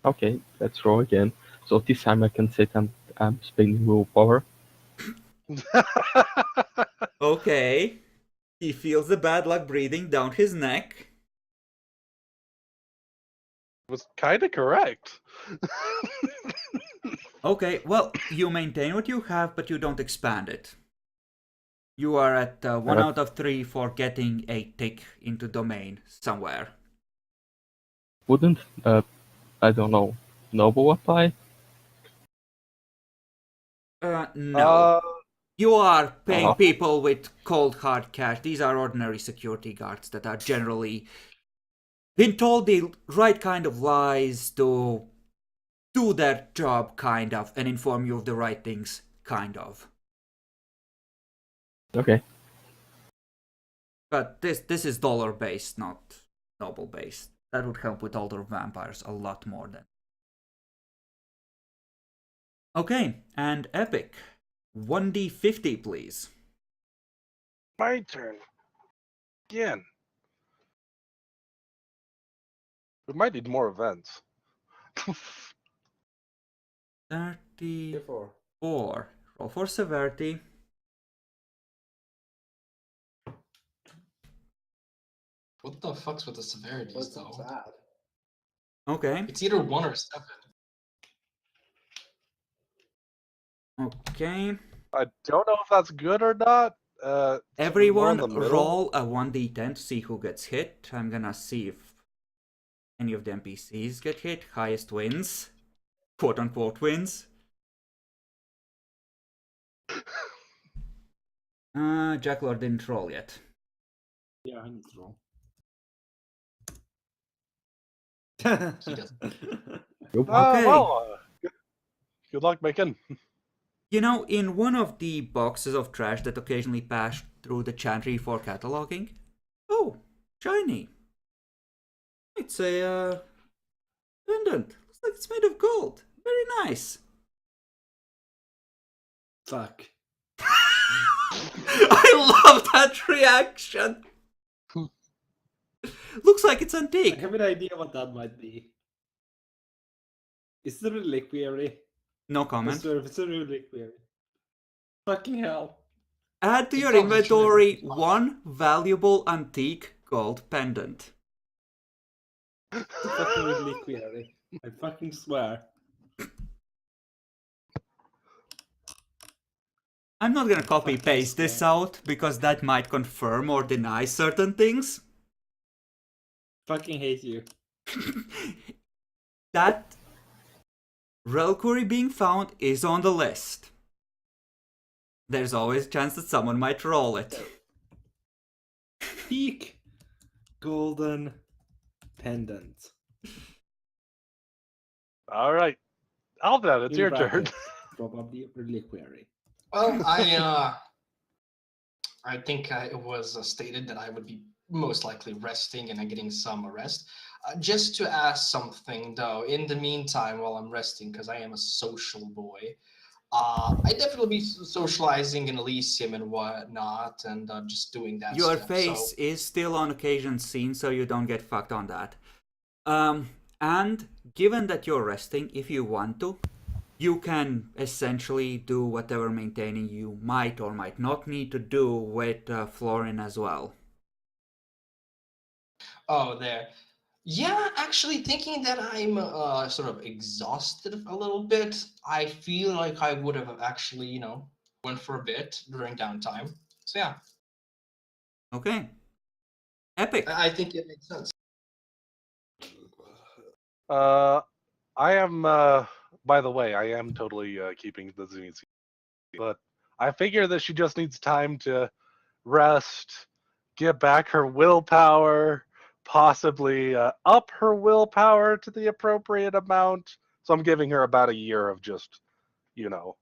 Okay, let's roll again. So this time I can say I'm spending willpower. Okay. He feels the bad luck breathing down his neck. Was kind of correct. Okay, well, you maintain what you have, but you don't expand it. You are at 1 out of 3 for getting a tick into domain somewhere. Wouldn't, I don't know, Noble apply? No. You are paying Uh-huh. people with cold hard cash. These are ordinary security guards that are generally been told the right kind of lies to do their job, kind of, and inform you of the right things, kind of. Okay. But this is dollar based, not noble based. That would help with older vampires a lot more than. Okay, and epic. 1d50, please. My turn. Again. We might need more events. 34. Therefore, Roll for severity. What the fuck's with the severities, what's though? that? Okay. It's either 1 or 7. Okay. I don't know if that's good or not. It's more in Everyone the middle. roll a 1d10 to see who gets hit. I'm gonna see if any of the NPCs get hit. Highest wins. Quote unquote wins. Jacklor didn't roll yet. Yeah, I need to roll. He doesn't. Okay. Well, good luck, Bacon. You know, in one of the boxes of trash that occasionally pass through the chantry for cataloging. Oh, shiny. It's a pendant. Looks like it's made of gold. Very nice. Fuck. I love that reaction. Looks like it's I antique. have an idea what that might be. Is it a reliquary? No comment. It's a reliquary. Fucking hell. Add to It's your probably inventory true. one valuable antique gold pendant. It's a fucking reliquary. I fucking swear. I'm not gonna copy Fucking paste this swear. out because that might confirm or deny certain things. Fucking hate you. That reliquary being found is on the list. There's always a chance that someone might roll it. Peak golden pendant. All right. Alden, it's In your turn. brackets, probably reliquary. Well, I think it was stated that I would be most likely resting and getting some rest. Just to ask something though, in the meantime, while I'm resting, because I am a social boy, I definitely be socializing in Elysium and whatnot, and just doing that Your stuff. face So, is still on occasion seen, so you don't get fucked on that. And given that you're resting, if you want to, you can essentially do whatever maintaining you might or might not need to do with Florin as well. oh, there. Yeah, actually, thinking that I'm sort of exhausted a little bit, I feel like I would have actually, went for a bit during downtime. So yeah, Okay. Epic. I think it makes sense. I am. By the way, I am totally keeping the Zenith, but I figure that she just needs time to rest, get back her willpower, possibly up her willpower to the appropriate amount. So I'm giving her about a year of just, you know,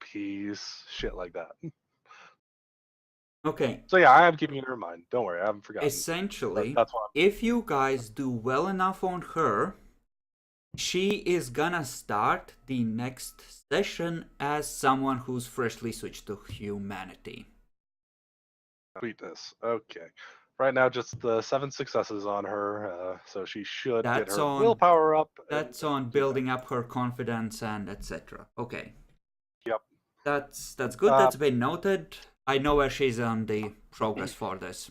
peace, shit like that. Okay. So yeah, I am keeping her in mind. Don't worry, I haven't forgotten. Essentially, That's why. if you guys do well enough on her, she is gonna start the next session as someone who's freshly switched to humanity. Sweetness. Okay. Right now, just the 7 successes on her, so she should get That's her on- willpower up. That's on building up her confidence and etc. Okay. Yep. That's good. That's been noted. I know where she's on the progress for this.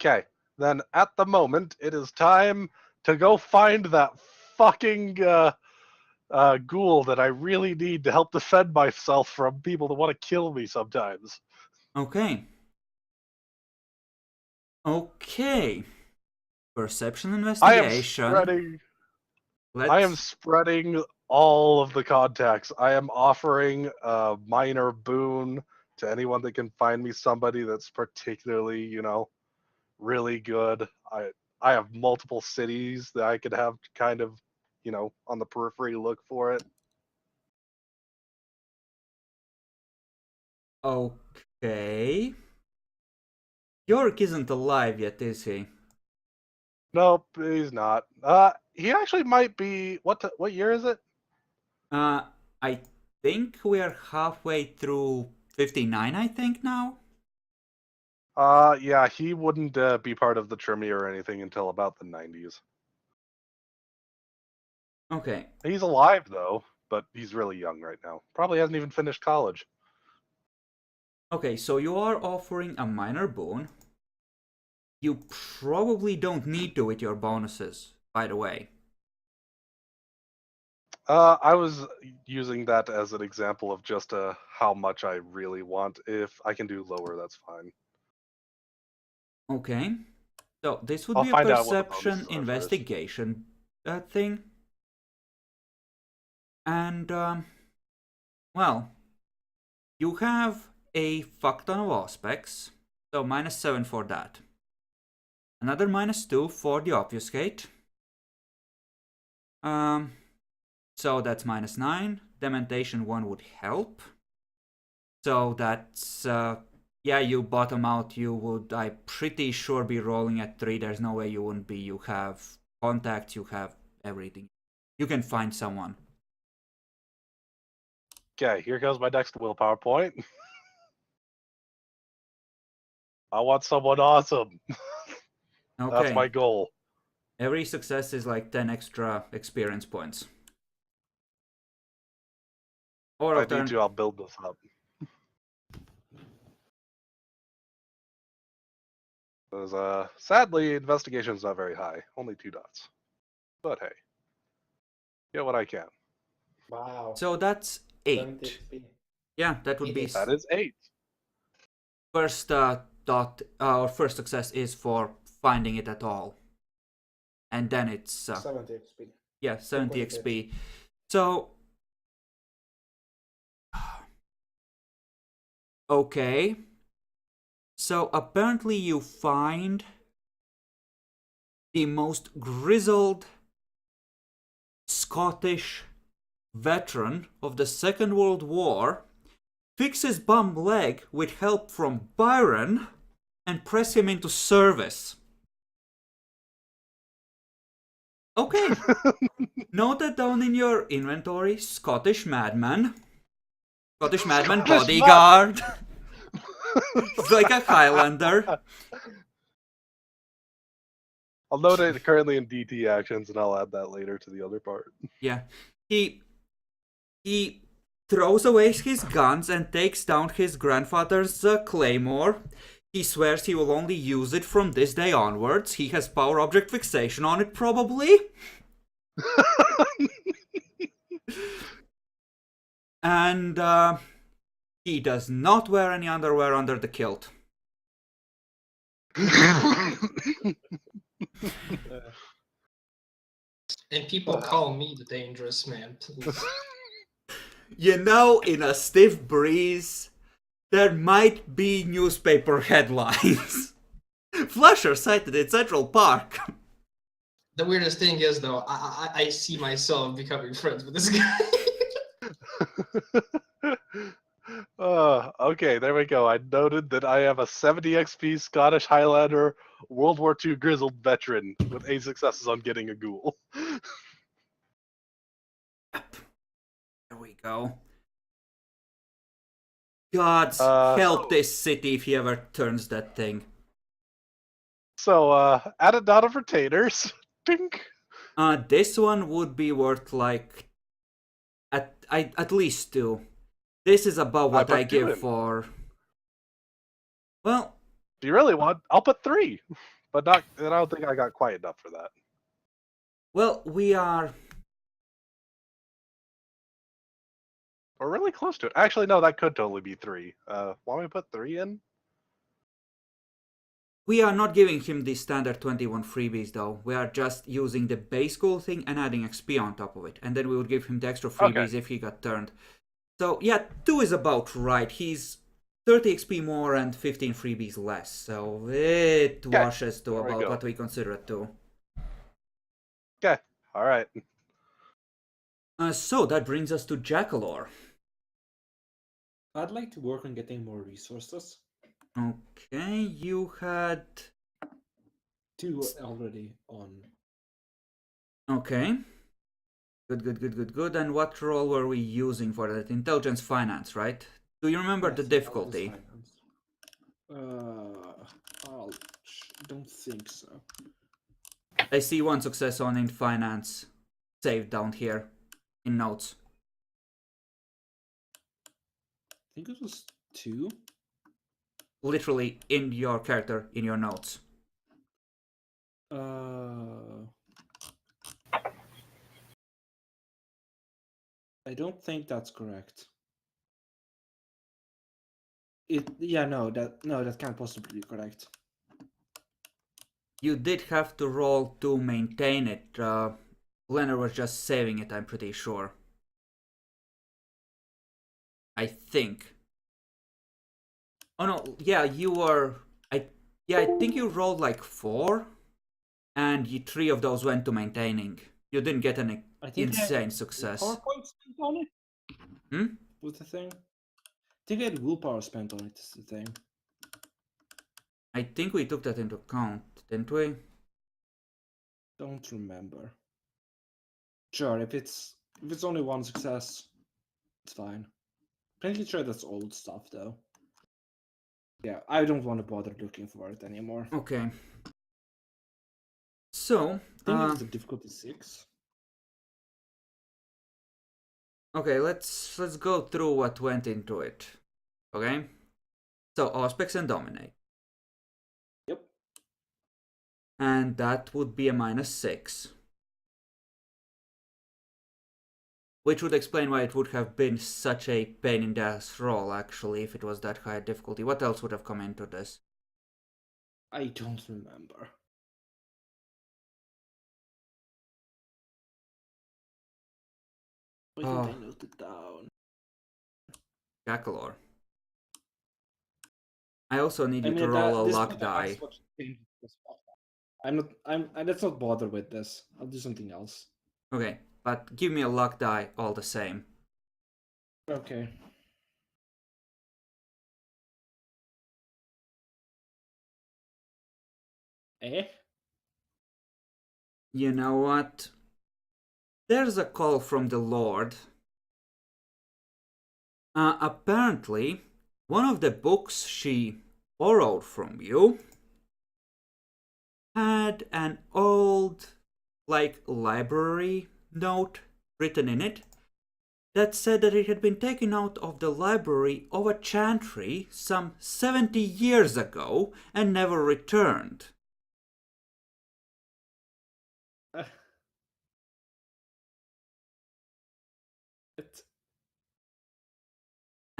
Okay. Then at the moment, it is time to go find that fucking ghoul that I really need to help defend myself from people that want to kill me sometimes. Okay. Okay. Perception investigation. I am spreading all of the contacts. I am offering a minor boon to anyone that can find me somebody that's particularly, really good. I have multiple cities that I could have kind of, on the periphery look for it. Okay. York isn't alive yet, is he? Nope, he's not. He actually might be. What year is it? I think we're halfway through 59, I think, now. Yeah, he wouldn't be part of the Tremere or anything until about the 90s. Okay. He's alive though, but he's really young right now. Probably hasn't even finished college. Okay, so you are offering a minor boon. You probably don't need to with your bonuses, by the way. I was using that as an example of just how much I really want. If I can do lower, that's fine. Okay. So this would I'll be a find out what the perception bonuses are first. investigation thing. And, well, you have a fuck ton of aspects, so -7 for that. Another -2 for the obfuscate. So that's -9. Dementation 1 would help. So that's, yeah, you bottom out, you would, I'm pretty sure, be rolling at 3. There's no way you wouldn't be. You have contacts, you have everything. You can find someone. Okay, here goes my next willpower point. I want someone awesome. Okay. That's my goal. Every success is like 10 extra experience points. Or If I need to, I'll build this up. Because, sadly, investigation's not very high. Only 2 dots. But hey, get what I can. Wow. So that's 70 8. XP. Yeah, that would It be is. That is 8. first dot or first success is for finding it at all. And then it's 70 XP. yeah, 70 quite a XP. So okay. So apparently you find the most grizzled Scottish veteran of the Second World War, fix his bum leg with help from Byron, and press him into service. Okay. Note that down in your inventory. Scottish Madman. Scottish Madman bodyguard. He's like a Highlander. I'll note it currently in DT actions, and I'll add that later to the other part. Yeah. He throws away his guns and takes down his grandfather's claymore. He swears he will only use it from this day onwards. He has power object fixation on it, probably. And he does not wear any underwear under the kilt. And people call me the dangerous man, please. You know, in a stiff breeze, there might be newspaper headlines. Flusher sighted in Central Park. The weirdest thing is, though, I see myself becoming friends with this guy. Okay, there we go. I noted that I have a 70 XP Scottish Highlander World War II grizzled veteran with 8 successes on getting a ghoul. There we go. Gods help this city if he ever turns that thing. So, add a dot of retainers. Dink. This one would be worth like at least 2. This is about what I give for. Well, if you really want, I'll put 3, but not. I don't think I got quite enough for that. Well, we're really close to it. Actually, no, that could totally be 3. Want me to put 3 in? We are not giving him the standard 21 freebies though. We are just using the base goal thing and adding XP on top of it. And then we would give him the extra freebies if he got turned. So yeah, 2 is about right. He's 30 XP more and 15 freebies less. So it washes to about what we consider a 2. Okay, alright. So that brings us to Jackalor. I'd like to work on getting more resources. Okay, you had... 2 already on. Okay. Good. And what role were we using for that? Intelligence finance, right? Do you remember the Yes, intelligence difficulty? finance. Don't think so. I see one success on in finance saved down here in notes. I think it was 2. Literally in your character, in your notes. I don't think that's correct. That can't possibly be correct. You did have to roll to maintain it. Leonard was just saving it, I'm pretty sure. I think. Oh no, yeah, you were... I think you rolled like 4, and 3 of those went to maintaining. You didn't get an insane success. PowerPoint spent on it? Hmm? Was the thing? I think I had willpower spent on it, is the thing. I think we took that into account, didn't we? Don't remember. Sure, if it's only 1 success, it's fine. Pretty sure that's old stuff though. Yeah, I don't want to bother looking for it anymore. Okay. So, I think it's the difficulty 6. okay, let's go through what went into it. Okay? So, Auspex and Dominate. Yep. And that would be a -6. Which would explain why it would have been such a pain in the ass roll, actually, if it was that high difficulty. What else would have come into this? I don't remember. Why didn't I note it down? Jackalor. I also need you to roll a luck die. Let's not bother with this. I'll do something else. Okay, but give me a luck die all the same. Okay. Eh? You know what? There's a call from the Lord. Apparently, one of the books she borrowed from you had an old, like, library note written in it that said that it had been taken out of the library of a chantry some 70 years ago and never returned.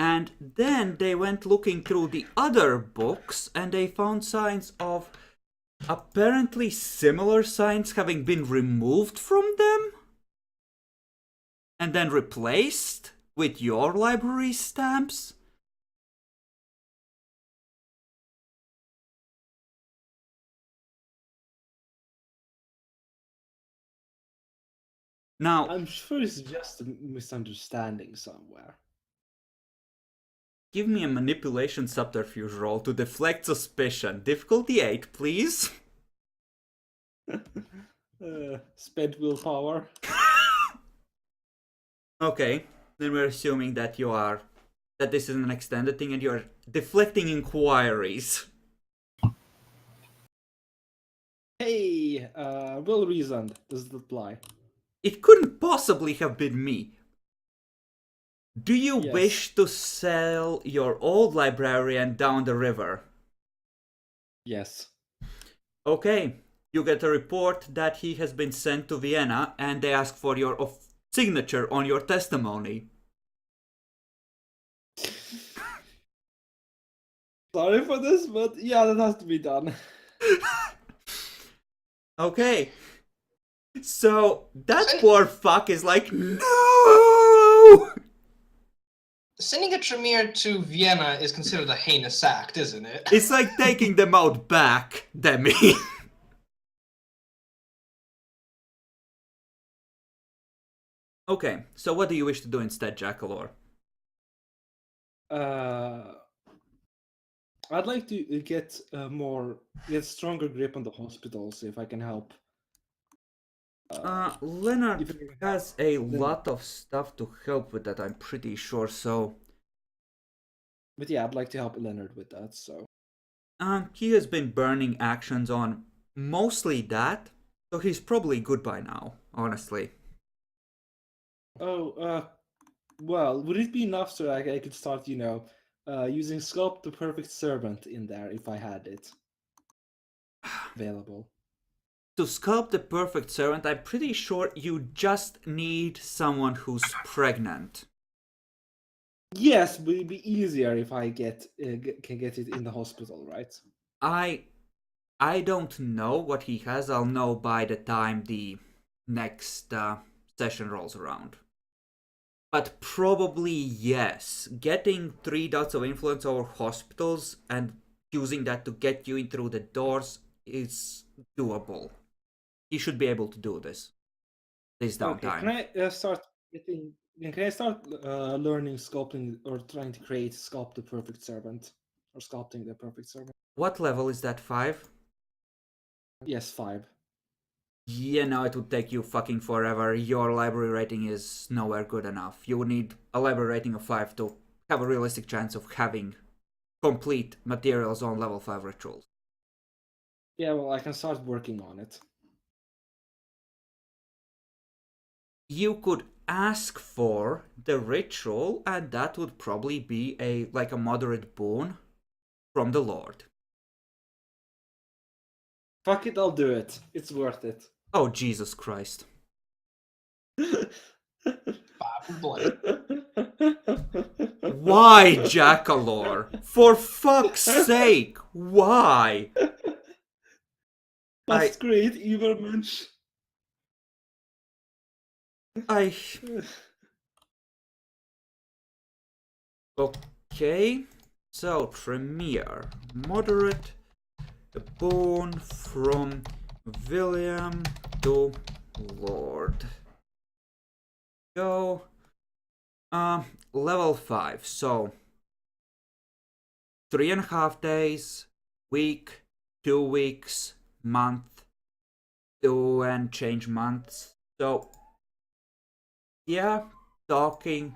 And then they went looking through the other books and they found signs of apparently similar signs having been removed from them and then replaced with your library stamps. Now, I'm sure it's just a misunderstanding somewhere. give me a manipulation subterfuge roll to deflect suspicion. Difficulty 8, please. Spent willpower. Okay, then we're assuming that that this is an extended thing and you're deflecting inquiries. Hey, well reasoned. Does it apply? It couldn't possibly have been me. Do you Yes. wish to sell your old librarian down the river? Yes. Okay, you get a report that he has been sent to Vienna and they ask for your signature on your testimony. Sorry for this, but yeah, that has to be done. Okay. So that poor fuck is like, no! Sending a Tremere to Vienna is considered a heinous act, isn't it? It's like taking them out back, Demi. Okay, so what do you wish to do instead, Jackalor? I'd like to get get stronger grip on the hospitals if I can help. Leonard if you has a then- lot of stuff to help with that, I'm pretty sure, so But yeah, I'd like to help Leonard with that. So he has been burning actions on mostly that, so he's probably good by now, honestly. well, would it be enough so I could start, using Sculpt the Perfect Servant in there if I had it available? To sculpt the perfect servant, I'm pretty sure you just need someone who's pregnant. Yes, but it'd be easier if I can get it in the hospital, right? I don't know what he has. I'll know by the time the next session rolls around. But probably yes. Getting 3 dots of influence over hospitals and using that to get you in through the doors is doable. He should be able to do this. This Okay, downtime. can I start getting? Can I start learning sculpting or trying to create sculpt the perfect servant or sculpting the perfect servant? What level is that? 5? Yes, 5. Yeah, no, it would take you fucking forever. Your library rating is nowhere good enough. You would need a library rating of 5 to have a realistic chance of having complete materials on level 5 rituals. Yeah, well, I can start working on it. You could ask for the ritual, and that would probably be a moderate boon from the Lord. Fuck it, I'll do it. It's worth it. Oh, Jesus Christ. Blood. Why, Jackalor? For fuck's sake, why? That's great, Übermensch. Okay, so Tremere, moderate, a boon from William to Lord. Go, level 5, so 3.5 days, week, 2 weeks, month, 2 and change months. So, yeah, talking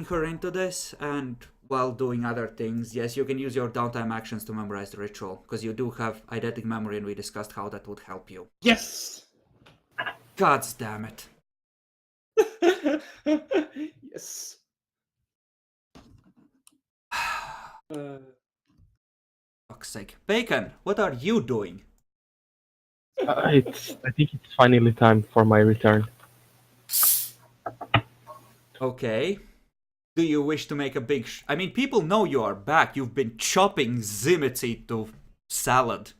her into this and while doing other things. Yes, you can use your downtime actions to memorize the ritual because you do have eidetic memory and we discussed how that would help you. Yes! God damn it. Yes. Fuck's sake. Bacon, what are you doing? I think it's finally time for my return. Okay. Do you wish to make a big I mean, people know you are back. You've been chopping Zimitsy to salad.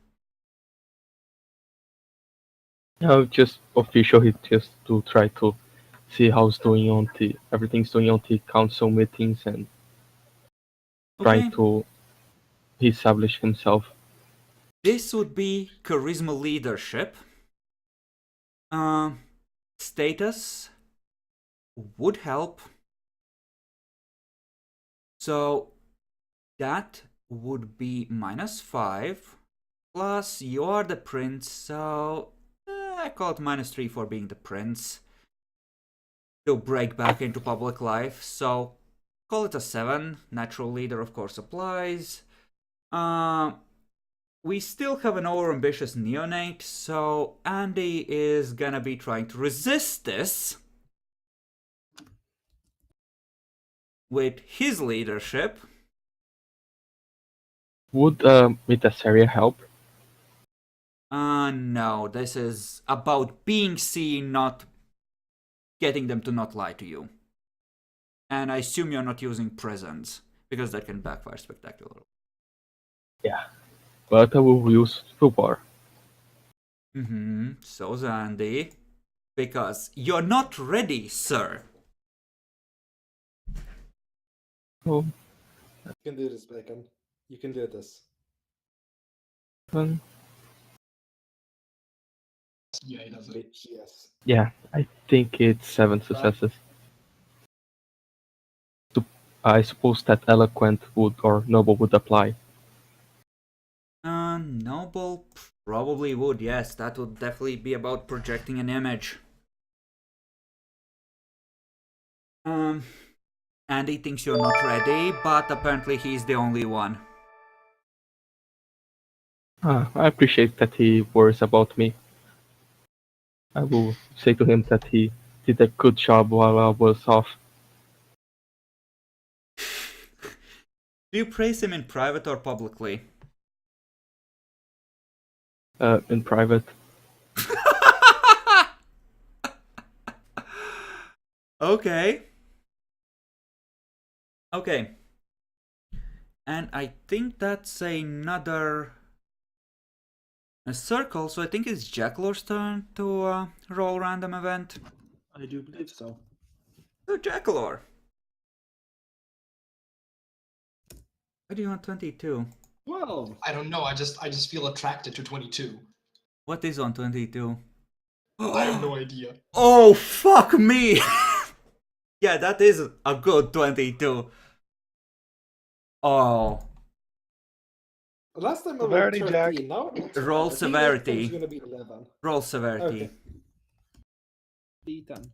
No, just officially just to try to see how's doing on the everything's doing on the council meetings and trying Okay. to establish himself. This would be charisma leadership. Status would help. So that would be -5. Plus you are the prince, so I call it -3 for being the prince. To break back into public life, so call it a 7. Natural leader of course applies. We still have an overambitious neonate, so Andy is gonna be trying to resist this with his leadership. Would Mitasaria help? No, this is about being seen, not getting them to not lie to you. And I assume you're not using presents, because that can backfire spectacularly. Yeah, but I will use willpower. So Andy, because you're not ready, sir. Oh, You can do this, Bacon. You can do this. Yeah, he does it. Bitch, yes. yeah, I think it's 7 successes. To I suppose that eloquent would or noble would apply. Noble probably would, yes. That would definitely be about projecting an image. Andy thinks you're not ready, but apparently he's the only one. I appreciate that he worries about me. I will say to him that he did a good job while I was off. Do you praise him in private or publicly? In private. Okay. Okay. And I think that's another a circle, so I think it's Jacklor's turn to roll random event. I do believe so. So Jacklor. Why do you want 22? Well, I don't know. I just feel attracted to 22. What is on 22? I have no idea. Oh, fuck me! Yeah, that is a good 22. Oh. last time I Severity, rolled Jack. 13. Now Roll I think this severity. time's gonna be 11. Roll severity. Okay. D10.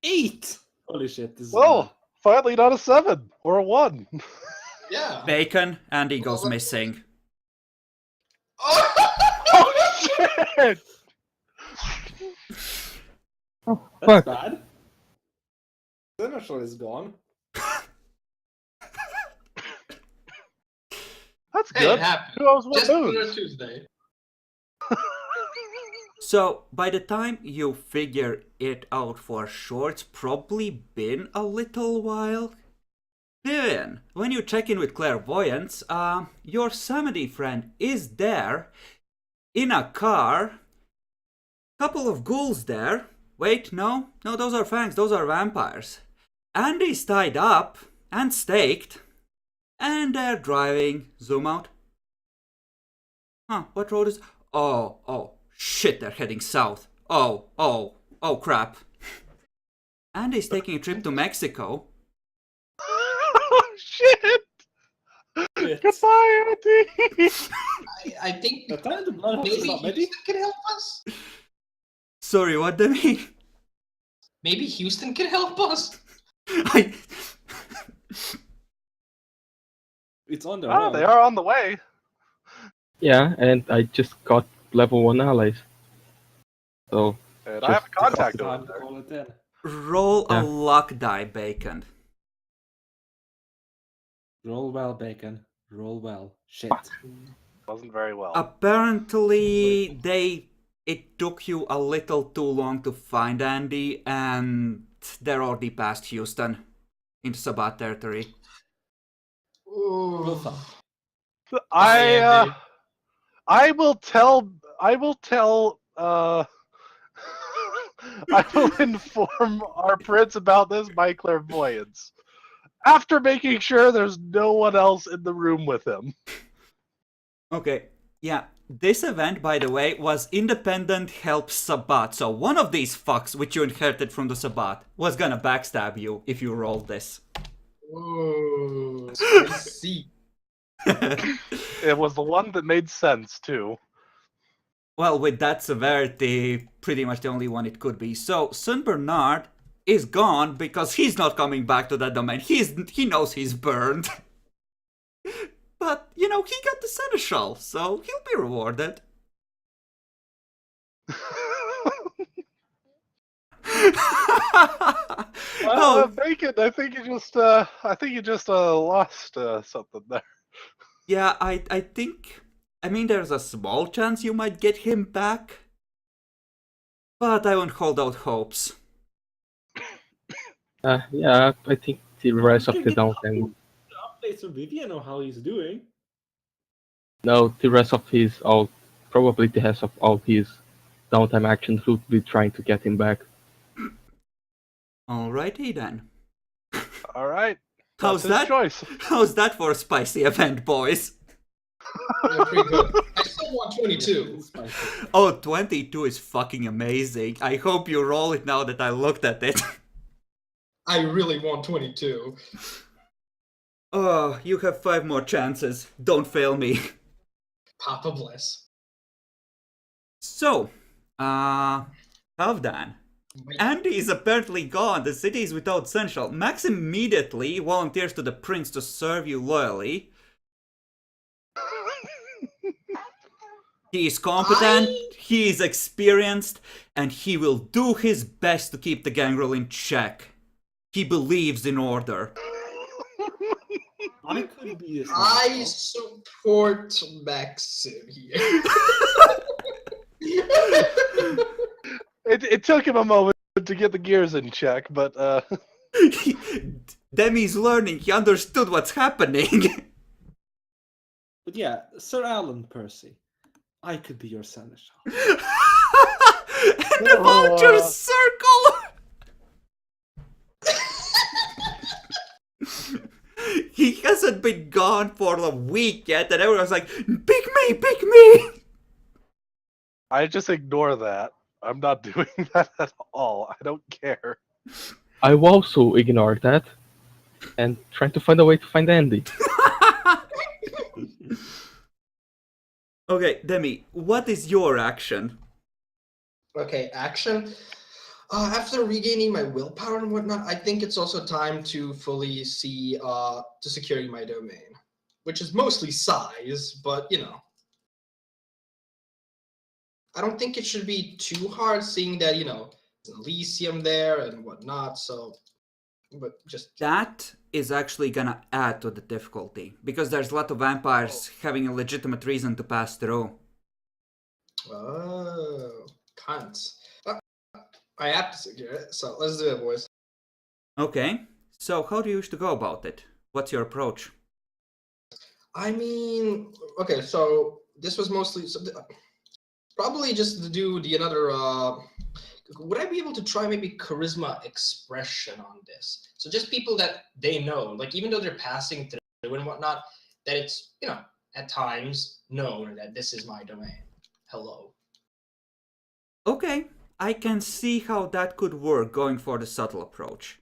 8! Holy shit, this is Whoa! bad. Finally, not a 7 or a 1. Yeah. Bacon, Andy goes Well, missing. Oh shit! That's Fuck. bad. Seneschal is gone. That's Hey, good. it happened. Who else Just would on a lose? Tuesday. So, by the time you figure it out for sure, it's probably been a little while. Vivian, when you check in with clairvoyance, your Samedi friend is there, in a car. Couple of ghouls there. Wait, no, those are fangs, those are vampires. Andy's tied up and staked, and they're driving. Zoom out. Huh, what road is... Oh, shit, they're heading south. Oh, crap. Andy's taking a trip to Mexico. Oh shit! Shit. Goodbye, Auntie! I think The time to blood is maybe not ready. Houston can help us. Sorry, what do you mean? Maybe Houston can help us. I... It's on the Oh, road. they are on the way. Yeah, and I just got level 1 allies. So, And I have a Just- contact Time over to there. call it in. Roll a Yeah. luck die, Bacon. Roll well, Bacon. Roll well. Shit. Wasn't very well. Apparently, it took you a little too long to find Andy, and they're already past Houston into Sabat territory. Well, fun. I will tell. I will inform our prince about this by clairvoyance. After making sure there's no one else in the room with him. Okay, yeah. This event, by the way, was Independent Help Sabat, so one of these fucks which you inherited from the Sabat was gonna backstab you if you rolled this. Ooh, spicy. It was the one that made sense too. Well, with that severity, pretty much the only one it could be. So, Saint Bernard is gone because he's not coming back to that domain. He knows he's burned. But, he got the Seneschal, so he'll be rewarded. Bacon, I think you just lost something there. Yeah, I think... I mean, there's a small chance you might get him back. But I won't hold out hopes. yeah, I think the rest of You the can get downtime. updates from Vivian on how he's doing. No, the rest of his probably the rest of all his downtime actions would be trying to get him back. Alrighty then. All right. How's That's his that? choice. How's that for a spicy event, boys? Yeah, pretty good. I still want 22. It's spicy. Oh, 22 is fucking amazing. I hope you roll it now that I looked at it. I really want 22. Oh, you have 5 more chances. Don't fail me. Papa bless. So, Halfdan. Wait, Andy is apparently gone. The city is without Central. Max immediately volunteers to the prince to serve you loyally. He is competent, he is experienced, and he will do his best to keep the gangrel in check. He believes in order. I could be this. I support Maxim here. It took him a moment to get the gears in check, but Demi's learning, he understood what's happening. But yeah, Sir Alan Percy, I could be your senator. And the vulture circle! He hasn't been gone for a week yet, and everyone's like, pick me, pick me! I just ignore that. I'm not doing that at all. I don't care. I will also ignore that and try to find a way to find Andy. Okay, Demi, what is your action? Okay, action. After regaining my willpower and whatnot, I think it's also time to fully see to securing my domain, which is mostly size, but you know. I don't think it should be too hard, seeing that, you know, there's Elysium there and whatnot, so, but just... That is actually gonna add to the difficulty, because there's a lot of vampires having a legitimate reason to pass through. Oh, cunts. I have to secure it, so let's do it, boys. Okay, so how do you wish to go about it? What's your approach? I mean, okay, so this was mostly... probably just to do the another... would I be able to try maybe charisma expression on this? So just people that they know, like even though they're passing through and whatnot, that it's, you know, at times known that this is my domain. Hello. Okay, I can see how that could work going for the subtle approach.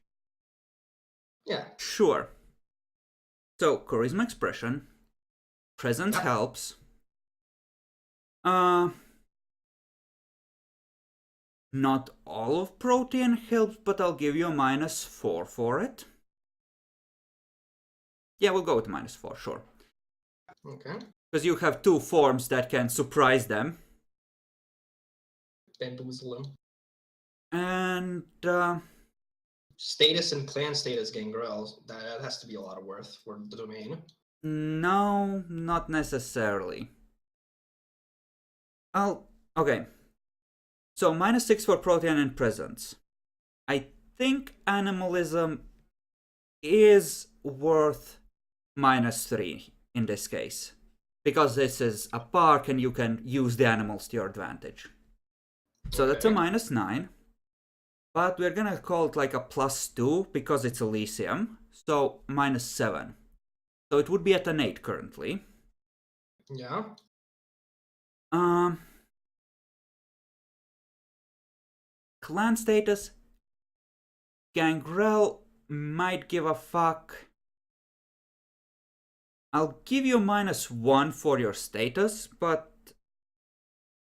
Yeah. Sure. So, charisma expression, presence helps. Not all of protean helps, but I'll give you a -4 for it. Yeah, we'll go with -4, sure. Okay. Because you have 2 forms that can surprise them. Bamboozle. And, Status and clan status gangrel. That has to be a lot of worth for the domain. no, not necessarily. Okay. So, -6 for protean and presence. I think animalism is worth -3 in this case. Because this is a park and you can use the animals to your advantage. So that's a -9. But we're gonna call it like a +2 because it's Elysium. So -7. So it would be at an 8 currently. Yeah. Clan status. Gangrel might give a fuck. I'll give you -1 for your status, but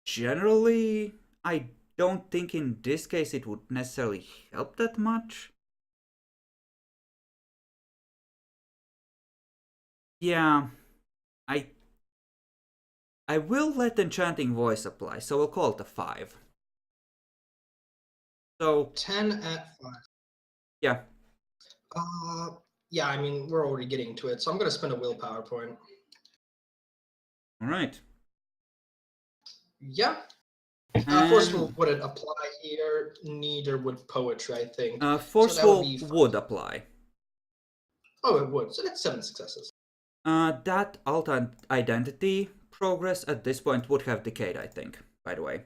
generally, I don't think in this case it would necessarily help that much. Yeah, I will let Enchanting Voice apply, so we'll call it a 5. So 10 at 5. Yeah. Yeah, I mean, we're already getting to it, so I'm gonna spend a willpower point. Alright. Yeah. Forceful wouldn't apply here, neither would poetry, I think. Forceful would apply. Oh, it would. So that's 7 successes. That alt identity progress at this point would have decayed, I think, by the way.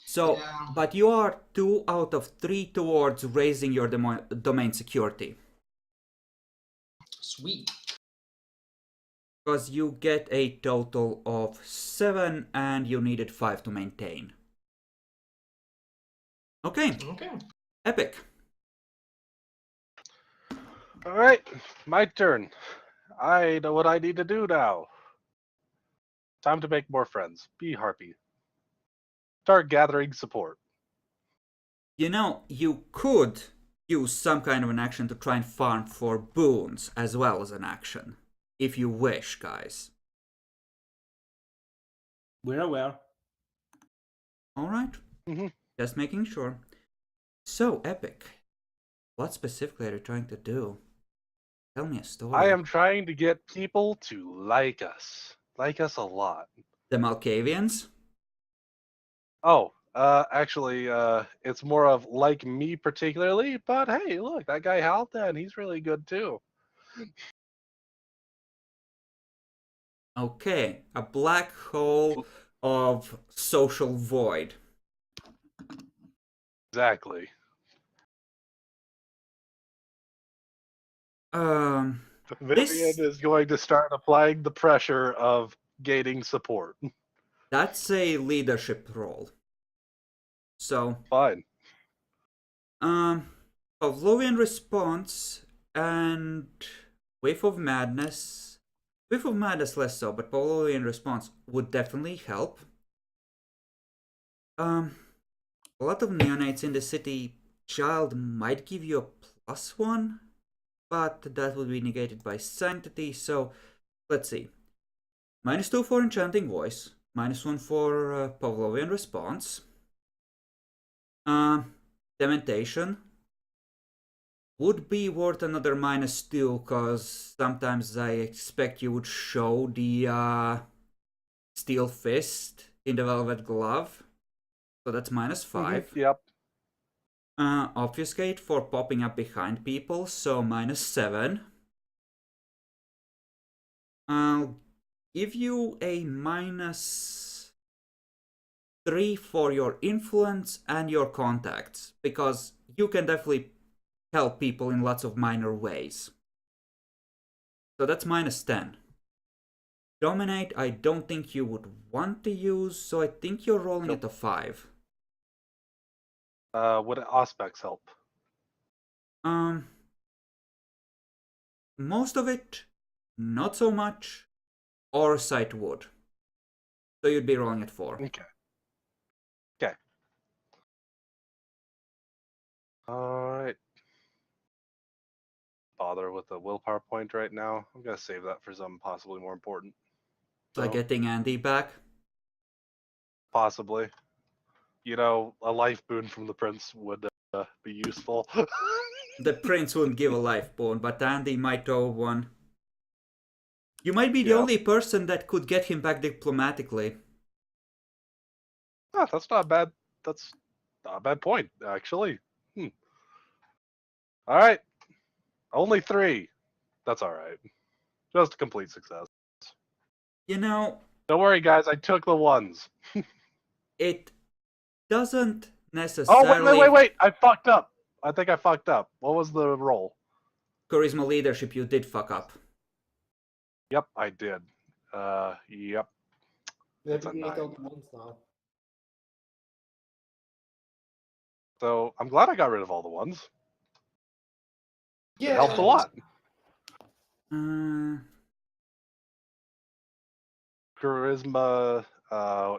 So, yeah. But you are 2 out of 3 towards raising your domain security. Sweet. Because you get a total of 7 and you needed 5 to maintain. Okay. Okay. Epic. All right, my turn. I know what I need to do now. Time to make more friends. Be Harpy. Start gathering support. You know, you could use some kind of an action to try and farm for boons as well as an action. If you wish, guys. We're aware. Alright. Mhm. Just making sure. So, Epic. What specifically are you trying to do? Tell me a story. I am trying to get people to like us. Like us a lot. The Malkavians? Oh, actually, it's more of like me particularly, but hey, look, that guy Haldan, he's really good too. Okay, a black hole of social void. Exactly. Vivian This is going to start applying the pressure of gaining support. that's a leadership role. So, Fine. Pavlovian response and Wave of Madness. Wave of Madness less so, but Pavlovian response would definitely help. A lot of neonates in the city. Child might give you a +1, but that would be negated by Sanctity. So, let's see. -2 for Enchanting Voice, -1 for Pavlovian response. Dementation would be worth another -2, because sometimes I expect you would show the Steel Fist in the Velvet Glove. So that's -5. Yep. Obfuscate for popping up behind people, so -7. I'll give you a -3 for your influence and your contacts, because you can definitely help people in lots of minor ways. So that's -10. Dominate, I don't think you would want to use, so I think you're rolling at a 5. Would Auspex help? Most of it, not so much. Orsight would. So you'd be rolling at 4. Okay. Okay. Alright. Bother with the willpower point right now. I'm gonna save that for something possibly more important. Like So, getting Andy back. possibly. You know, a life boon from the prince would be useful. The prince wouldn't give a life boon, but Andy might owe one. You might be the Yeah. only person that could get him back diplomatically. Ah, that's not bad. That's not a bad point, actually. Alright. Only 3. That's alright. Just a complete success. You know, Don't worry, guys. I took the ones. it doesn't Oh, necessarily... wait. I fucked up. I think I fucked up. What was the roll? Charisma leadership, you did fuck up. Yep, I did. Yep. It's a Maybe 8 9. out of ones now. So I'm glad I got rid of all the ones. It Yeah. helped a lot. Charisma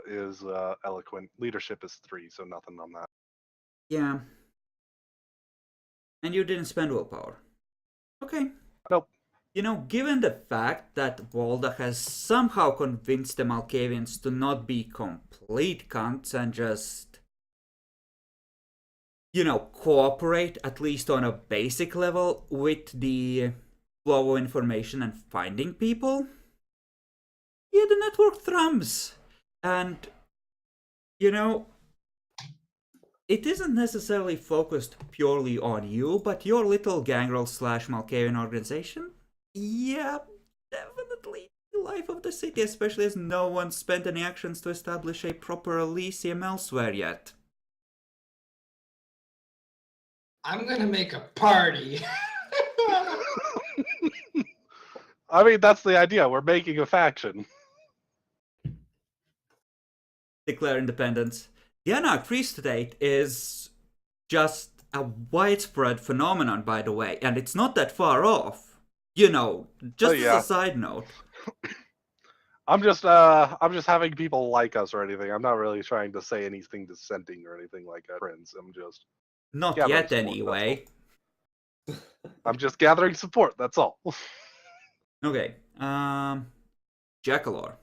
is eloquent. Leadership is 3, so nothing on that. Yeah. And you didn't spend willpower. Okay. Nope. You know, given the fact that Volda has somehow convinced the Malkavians to not be complete cunts and just, you know, cooperate, at least on a basic level, with the flow of information and finding people, yeah, the network thrums. And, you know, it isn't necessarily focused purely on you, but your little gangrel / Malkavian organization, yeah, definitely the life of the city, especially as no one spent any actions to establish a proper Elysium elsewhere yet. I'm gonna make a party. I mean, that's the idea. We're making a faction. Declare independence. The Anarch Free State is just a widespread phenomenon, by the way, and it's not that far off. You know, just yeah. as a side note. I'm just having people like us or anything. I'm not really trying to say anything dissenting or anything like that, friends. I'm just Not gathering yet, support, anyway. I'm just gathering support. That's all. Okay, Jackalor.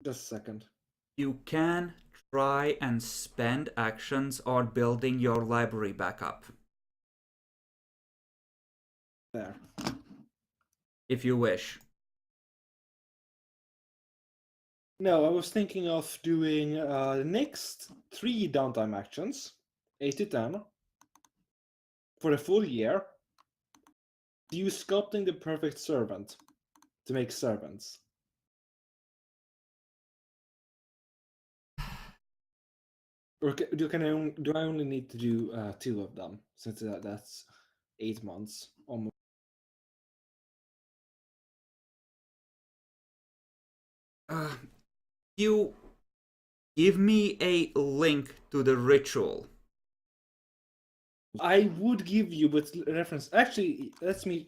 Just a second. You can try and spend actions on building your library back up, There. if you wish. No, I was thinking of doing the next 3 downtime actions, 8 to 10, for a full year. Use sculpting the perfect servant to make servants. Or do I only need to do 2 of them, since that's 8 months almost? You give me a link to the ritual. I would give you, but reference. Actually, let me.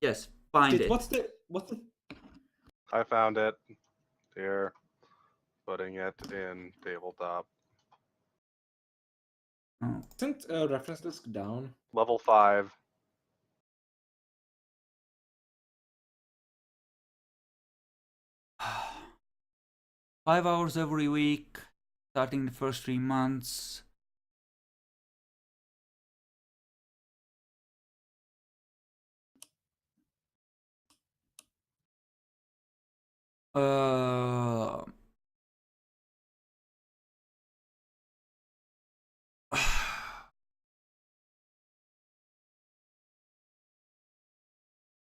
Yes, find it. What's the? I found it. Here, putting it in tabletop. Oh. Isn't reference list down? Level 5. Five hours every week, starting the first 3 months.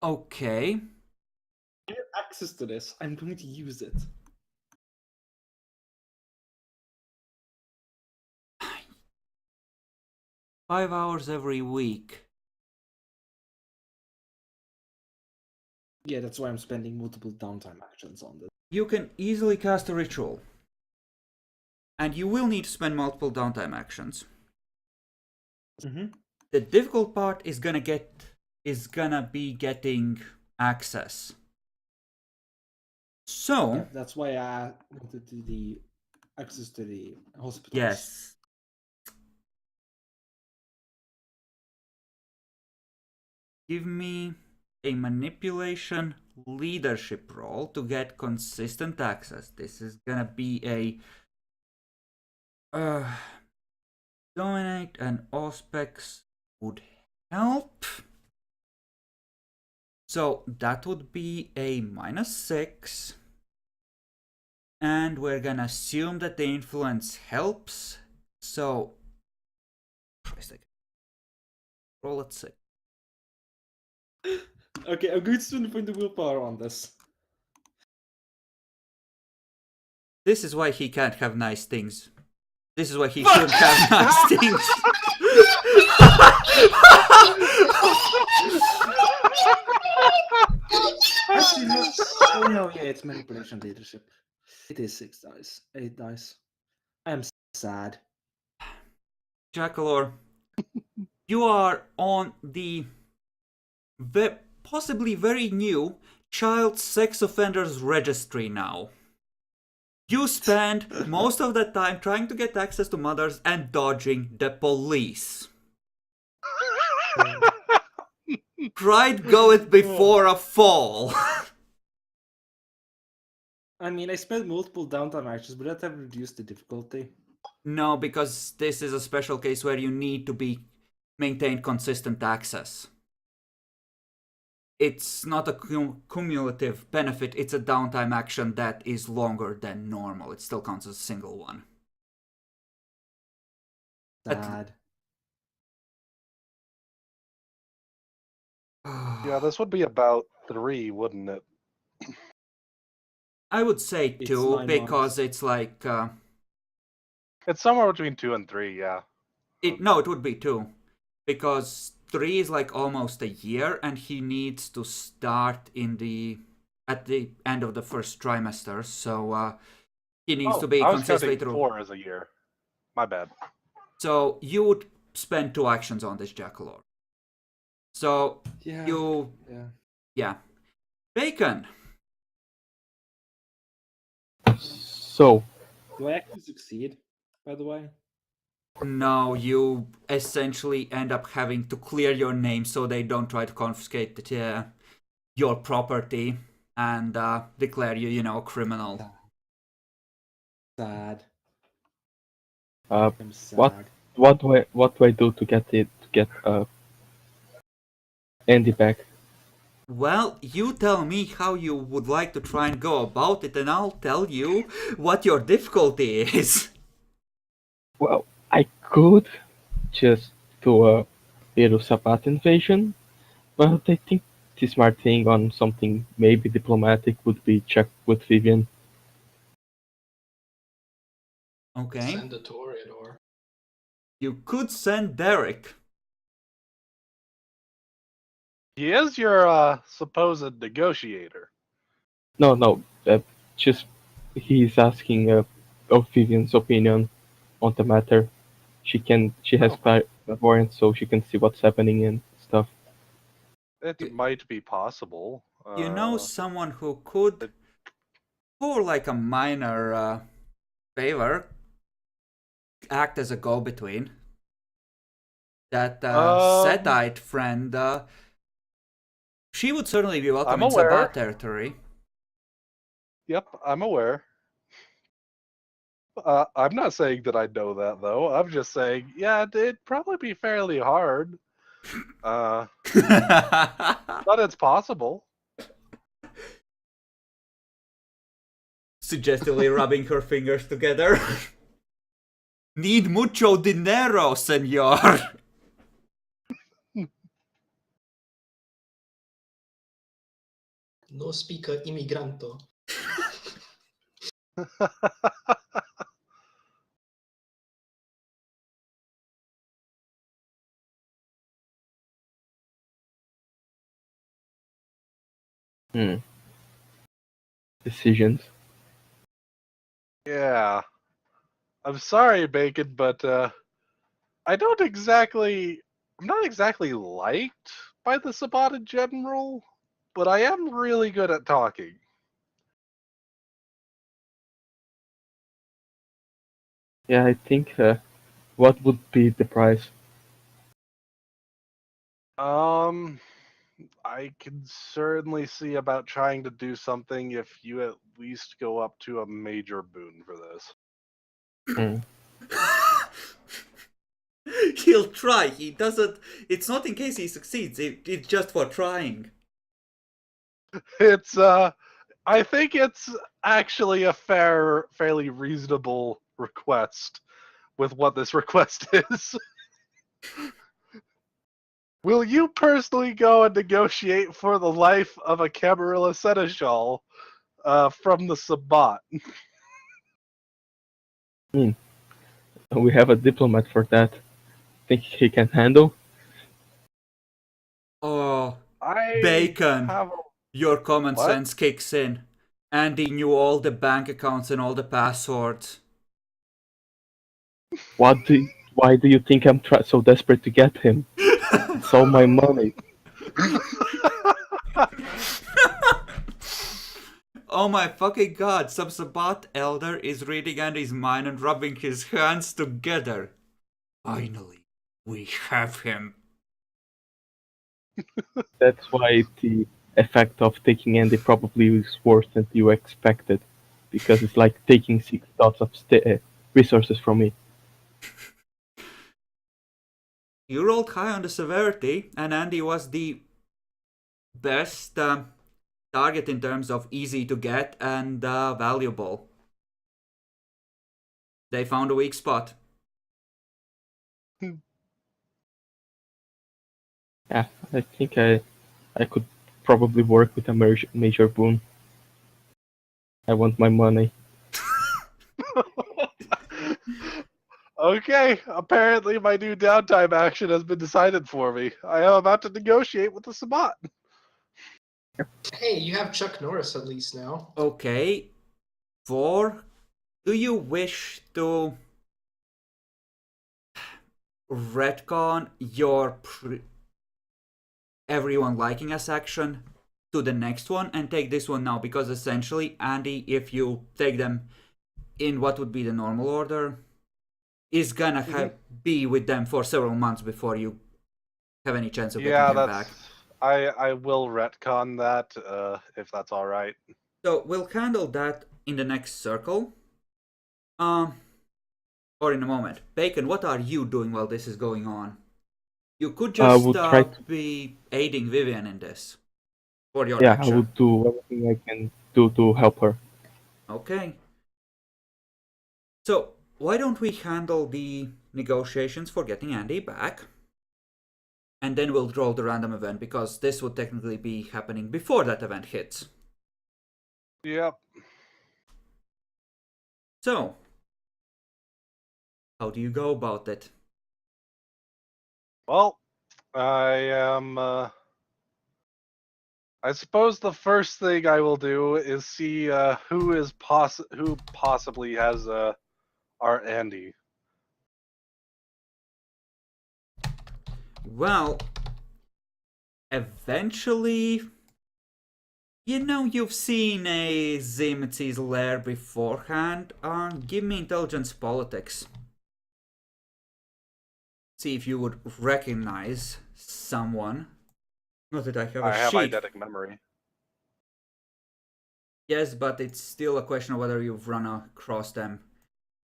Okay. I have access to this. I'm going to use it. Five hours every week. Yeah, that's why I'm spending multiple downtime actions on this. You can easily cast a ritual. And you will need to spend multiple downtime actions. The difficult part is gonna be getting access. So Yeah, that's why I wanted to do the access to the hospitals. yes. Give me a manipulation leadership role to get consistent access. This is gonna be a dominate and auspex would help. So that would be a -6. And we're gonna assume that the influence helps. So roll at 6. Okay, I'm going to spend a point of willpower on this. This is why he can't have nice things. This is why he shouldn't have nice things. Actually, no. Oh no, yeah, it's manipulation leadership. It is 6 dice, 8 dice. I am sad. Jackalor, you are on the possibly very new child sex offenders registry now. You spend most of the time trying to get access to mothers and dodging the police. Pride goeth before a fall. I mean, I spent multiple downtime actions, but that have reduced the difficulty. No, because this is a special case where you need to maintain consistent access. It's not a cumulative benefit, it's a downtime action that is longer than normal. It still counts as a single one. Sad. Yeah, this would be about 3, wouldn't it? I would say It's 2 9 because months. it's like It's somewhere between 2 and 3, yeah. no, it would be 2 because 3 is like almost a year, and he needs to start at the end of the first trimester. So he needs to be I was consistently counting through. 4 as a year. My bad. So you would spend 2 actions on this Jackalor. So Yeah. you, Yeah. yeah, Bacon. So, Do I actually succeed, by the way? No, you essentially end up having to clear your name so they don't try to confiscate your property and declare you, a criminal. Sad. uh, I'm sad. what do I do to get Andy back? Well, you tell me how you would like to try and go about it, and I'll tell you what your difficulty is. Well, I could just do a little Sabbath invasion, but I think the smart thing on something maybe diplomatic would be check with Vivian. Okay. Send a Toreador. You could send Derek. He is your supposed negotiator. No, just he's asking of Vivian's opinion on the matter. She has clairvoyance, so she can see what's happening and stuff. It might be possible. You know someone who could, for like a minor favor, act as a go-between. That Setite friend, she would certainly be welcome I'm in aware. Sabbat territory. Yep, I'm aware. I'm not saying that I know that, though. I'm just saying, yeah, it'd probably be fairly hard. But it's possible. Suggestively rubbing her fingers together. Need mucho dinero, senor. No speak immigranto. Decisions. Yeah. I'm sorry, Bacon, but I'm not exactly liked by the Sabbat in general, but I am really good at talking. Yeah, I think. What would be the price? I can certainly see about trying to do something if you at least go up to a major boon for this. He'll try. He doesn't. It's not in case he succeeds. It's just for trying. It's I think it's actually a fairly reasonable request with what this request is. Will you personally go and negotiate for the life of a Camarilla Seneschal from the Sabbat? We have a diplomat for that. Think he can handle? Oh, I Bacon. have Your common What? sense kicks in. Andy knew all the bank accounts and all the passwords. Why do you think I'm so desperate to get him? It's all my money. Oh my fucking god, some Sabbat elder is reading Andy's mind and rubbing his hands together. Finally, we have him. That's why the effect of taking Andy probably is worse than you expected, because it's like taking 6 dots of resources from me. You rolled high on the severity, and Andy was the best target in terms of easy to get and valuable. They found a weak spot. Yeah, I think I could probably work with a major boon. I want my money. Okay, apparently my new downtime action has been decided for me. I am about to negotiate with the Sabat. Hey, you have Chuck Norris at least now. Okay. 4. Do you wish to retcon your everyone liking us action to the next one and take this one now? Because essentially, Andy, if you take them in what would be the normal order, is gonna be with them for several months before you have any chance of getting Yeah, him back. I will retcon that if that's all right. So we'll handle that in the next circle. Or in a moment. Bacon, what are you doing while this is going on? You could I just would try to. be aiding Vivian in this for your Yeah, I action. would do everything I can do to help her. Okay. So why don't we handle the negotiations for getting Andy back? And then we'll roll the random event because this would technically be happening before that event hits. Yep. So, how do you go about it? Well, I am. I suppose the first thing I will do is see who possibly has our Andy. Well, eventually, you know you've seen a Zimtzi's lair beforehand. Give me intelligence politics. See if you would recognize someone. Not that I have I a have sheet. eidetic memory. Yes, but it's still a question of whether you've run across them.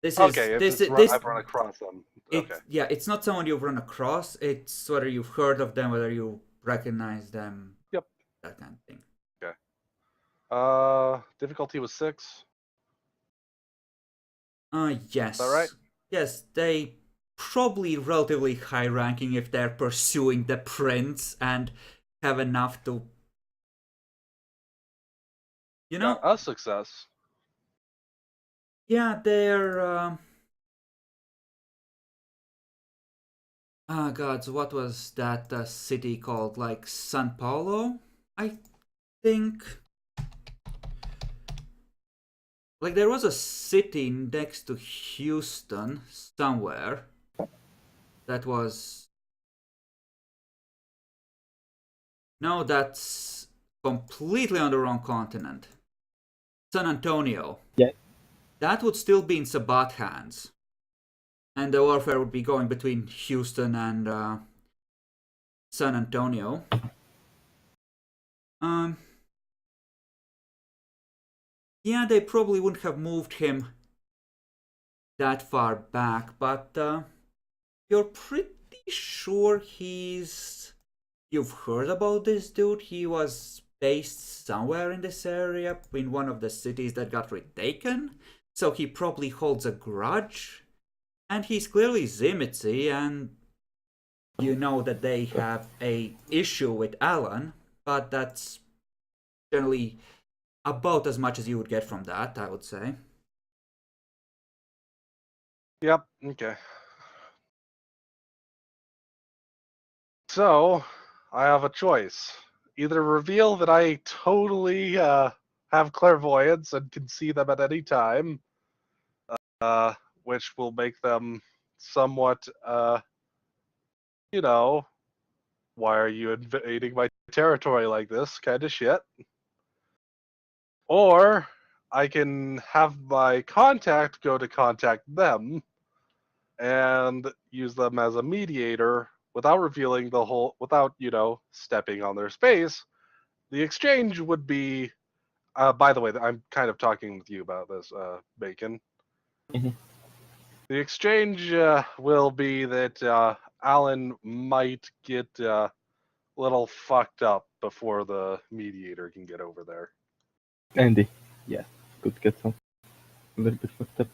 This Okay, is I've run across them. Okay. Yeah, it's not someone you've run across. It's whether you've heard of them, whether you recognize them. Yep. That kind of thing. Okay. Difficulty was 6. Yes. Is that right? Yes, they probably relatively high ranking if they're pursuing the prince and have enough to, you know. Got a success. Yeah, they're. Oh god, so what was that city called? Like San Paulo, I think. Like there was a city next to Houston somewhere that was. No, that's completely on the wrong continent. San Antonio. Yeah. That would still be in Sabat hands. And the warfare would be going between Houston and San Antonio. Yeah, they probably wouldn't have moved him that far back, but you're pretty sure you've heard about this dude. He was based somewhere in this area, in one of the cities that got retaken, so he probably holds a grudge. And he's clearly Zimitzi, and you know that they have a issue with Alan, but that's generally about as much as you would get from that, I would say. Yep. Okay. So, I have a choice. Either reveal that I totally have clairvoyance and can see them at any time, which will make them somewhat, you know, why are you invading my territory like this kind of shit. Or I can have my contact go to contact them and use them as a mediator without revealing without, stepping on their space. The exchange would be, by the way, I'm kind of talking with you about this, Bacon. Mhm. The exchange will be that Alan might get a little fucked up before the mediator can get over there. Andy. Yeah, could get some a little bit fucked up.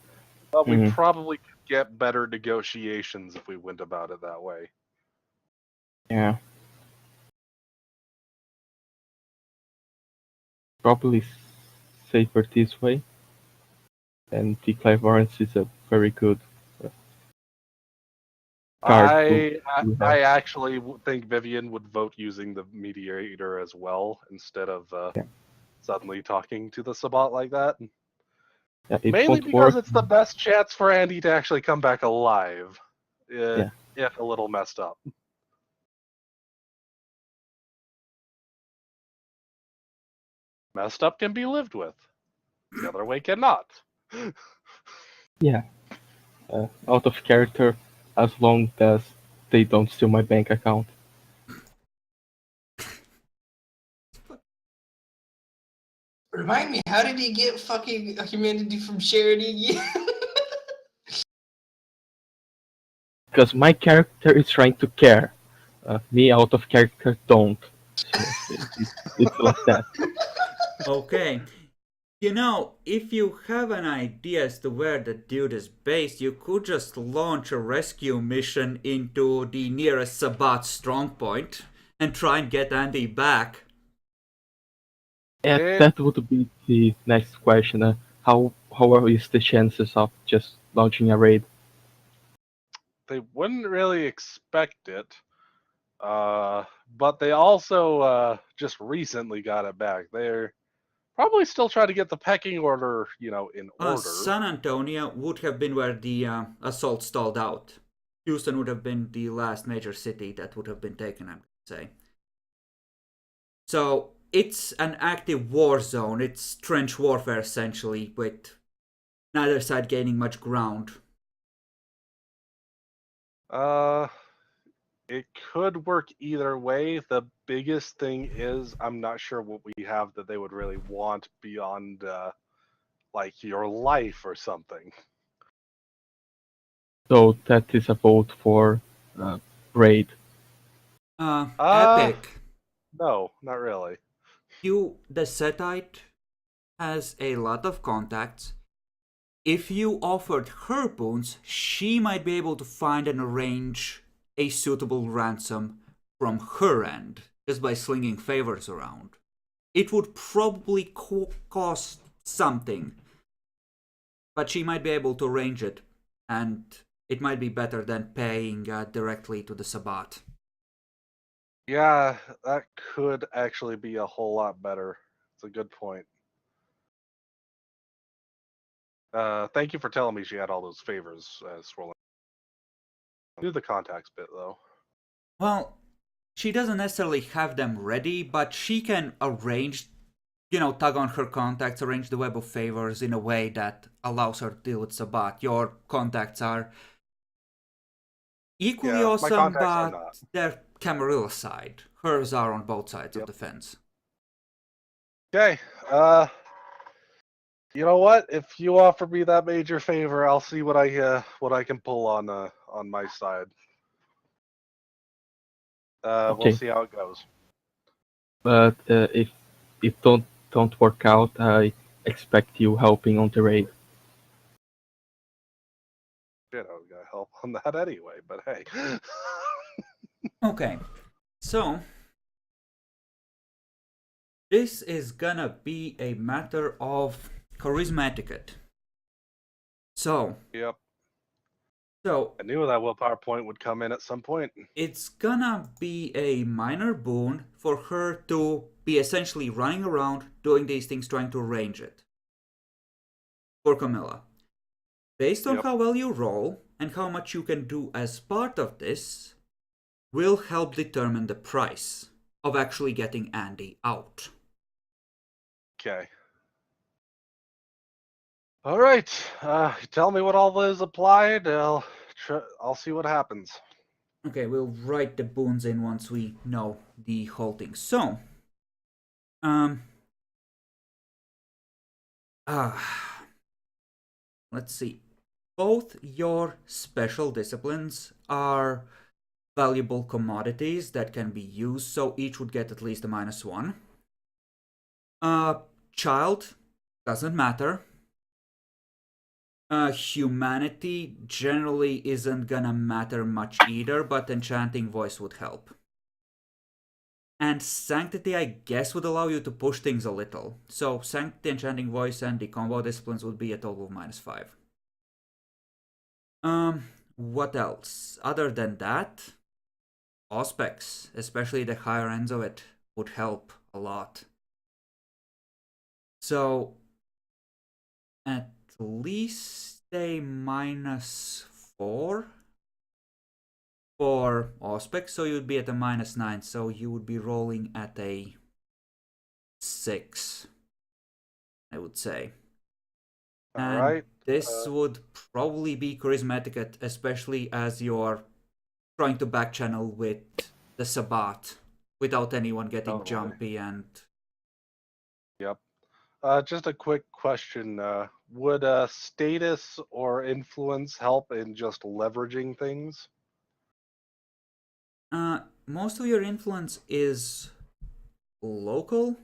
But we probably could get better negotiations if we went about it that way. Yeah. Probably safer this way. And the clairvoyance is a very good card I you have. I actually think Vivian would vote using the mediator as well instead of Yeah. suddenly talking to the Sabat like that. Yeah, it Mainly won't because work. it's the best chance for Andy to actually come back alive, Yeah. if a little messed up. Messed up can be lived with. The other way cannot. Yeah. Out of character, as long as they don't steal my bank account. Remind me, how did he get fucking humanity from charity again? Because my character is trying to care. Me out of character don't. So it's like that. Okay. You know, if you have an idea as to where the dude is based, you could just launch a rescue mission into the nearest Sabat strongpoint and try and get Andy back. And Eh. that would be the next question. How is the chances of just launching a raid? They wouldn't really expect it. But they also just recently got it back. They're probably still trying to get the pecking order, in order. San Antonio would have been where the assault stalled out. Houston would have been the last major city that would have been taken, I would say. So it's an active war zone. It's trench warfare essentially, with neither side gaining much ground. It could work either way. The biggest thing is I'm not sure what we have that they would really want beyond like your life or something. So that is a vote for raid. Epic. No, not really. The Setite has a lot of contacts. If you offered her boons, she might be able to find and arrange a suitable ransom from her end, just by slinging favors around. It would probably cost something, but she might be able to arrange it, and it might be better than paying directly to the Sabat. Yeah, that could actually be a whole lot better. It's a good point. Thank you for telling me she had all those favors, Swirling. Do the contacts bit, though. Well, she doesn't necessarily have them ready, but she can arrange, tug on her contacts, arrange the web of favors in a way that allows her to deal with Sabat. Your contacts are equally Yeah, my awesome, contacts are but not. they're Camarilla's side. Hers are on both sides of Yep. the fence. Okay, you know what? If you offer me that major favor, I'll see what I can pull on my side. Okay. We'll see how it goes. But if it don't work out, I expect you helping on the raid. I was gonna help on that anyway, but hey. Okay, so this is gonna be a matter of charisma etiquette. Yep. So I knew that willpower point would come in at some point. it's gonna be a minor boon for her to be essentially running around doing these things, trying to arrange it. For Camilla. Based on how well you roll and how much you can do as part of this, will help determine the price of actually getting Andy out. Okay. All right. Tell me what all is applied. I'll see what happens. Okay, we'll write the boons in once we know the whole thing. So, let's see. Both your special disciplines are valuable commodities that can be used, so each would get at least a -1. Child doesn't matter. Humanity generally isn't gonna matter much either, but enchanting voice would help. And sanctity, I guess, would allow you to push things a little. So sanctity, enchanting voice, and the combo disciplines would be a total of -5. what else? Other than that, Auspex, especially the higher ends of it, would help a lot. So at least a -4 for Auspex, so you'd be at a -9, so you would be rolling at a 6, I would say. All And right. this would probably be charismatic, especially as you're trying to backchannel with the Sabat without anyone getting Totally. jumpy and... Yep. Just a quick question. Would status or influence help in just leveraging things? Most of your influence is local.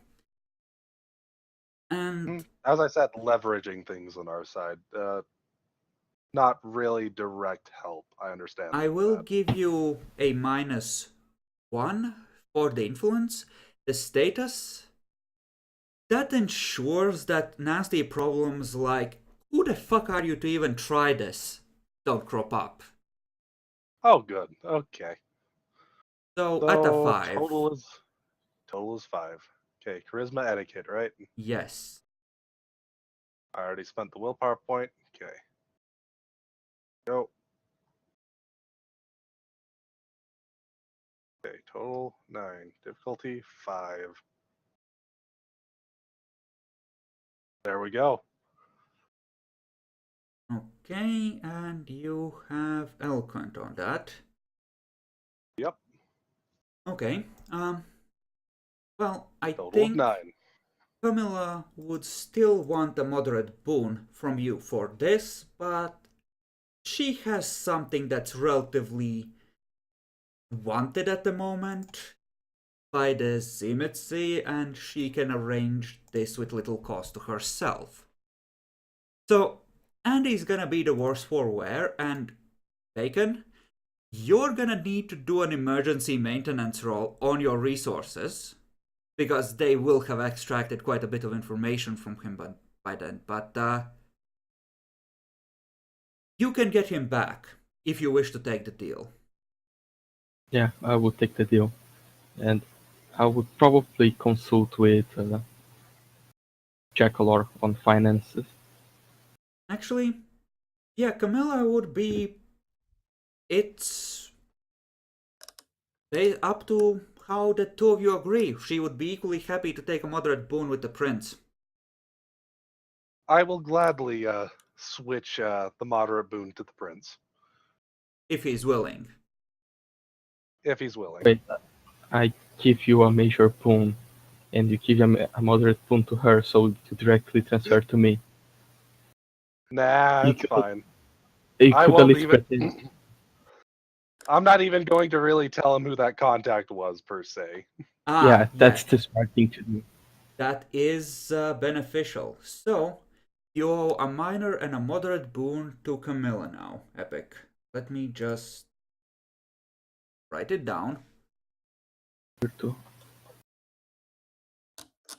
And As I said, leveraging things on our side. Not really direct help. I understand. I will that. give you a -1 for the influence. The status, that ensures that nasty problems like, who the fuck are you to even try this, don't crop up. Oh, good. Okay. So at a So 5. total is 5. Okay, charisma etiquette, right? Yes. I already spent the willpower point. Okay. Go. Okay, total 9. Difficulty 5. There we go. Okay, and you have eloquent on that. Yep. Okay. Well, I Total of think 9. Camilla would still want a moderate boon from you for this, but she has something that's relatively wanted at the moment by the Zimitzi, and she can arrange this with little cost to herself. So, Andy's gonna be the worse for wear, and Bacon, you're gonna need to do an emergency maintenance roll on your resources, because they will have extracted quite a bit of information from him by then. But you can get him back if you wish to take the deal. Yeah, I would take the deal. And I would probably consult with Jackalor on finances. Actually, yeah, Camilla would be... It's up to how the two of you agree. She would be equally happy to take a moderate boon with the prince. I will gladly switch the moderate boon to the prince. If he's willing. If he's willing. Wait, I give you a major boon, and you give a moderate boon to her, so you directly transfer to me. Nah, You it's could- fine. You I could at won't least even. pretend. I'm not even going to really tell him who that contact was, per se. Yeah, that's Yes. the smart thing to do. That is beneficial. So, you owe a minor and a moderate boon to Camilla now, Epic. Let me just write it down.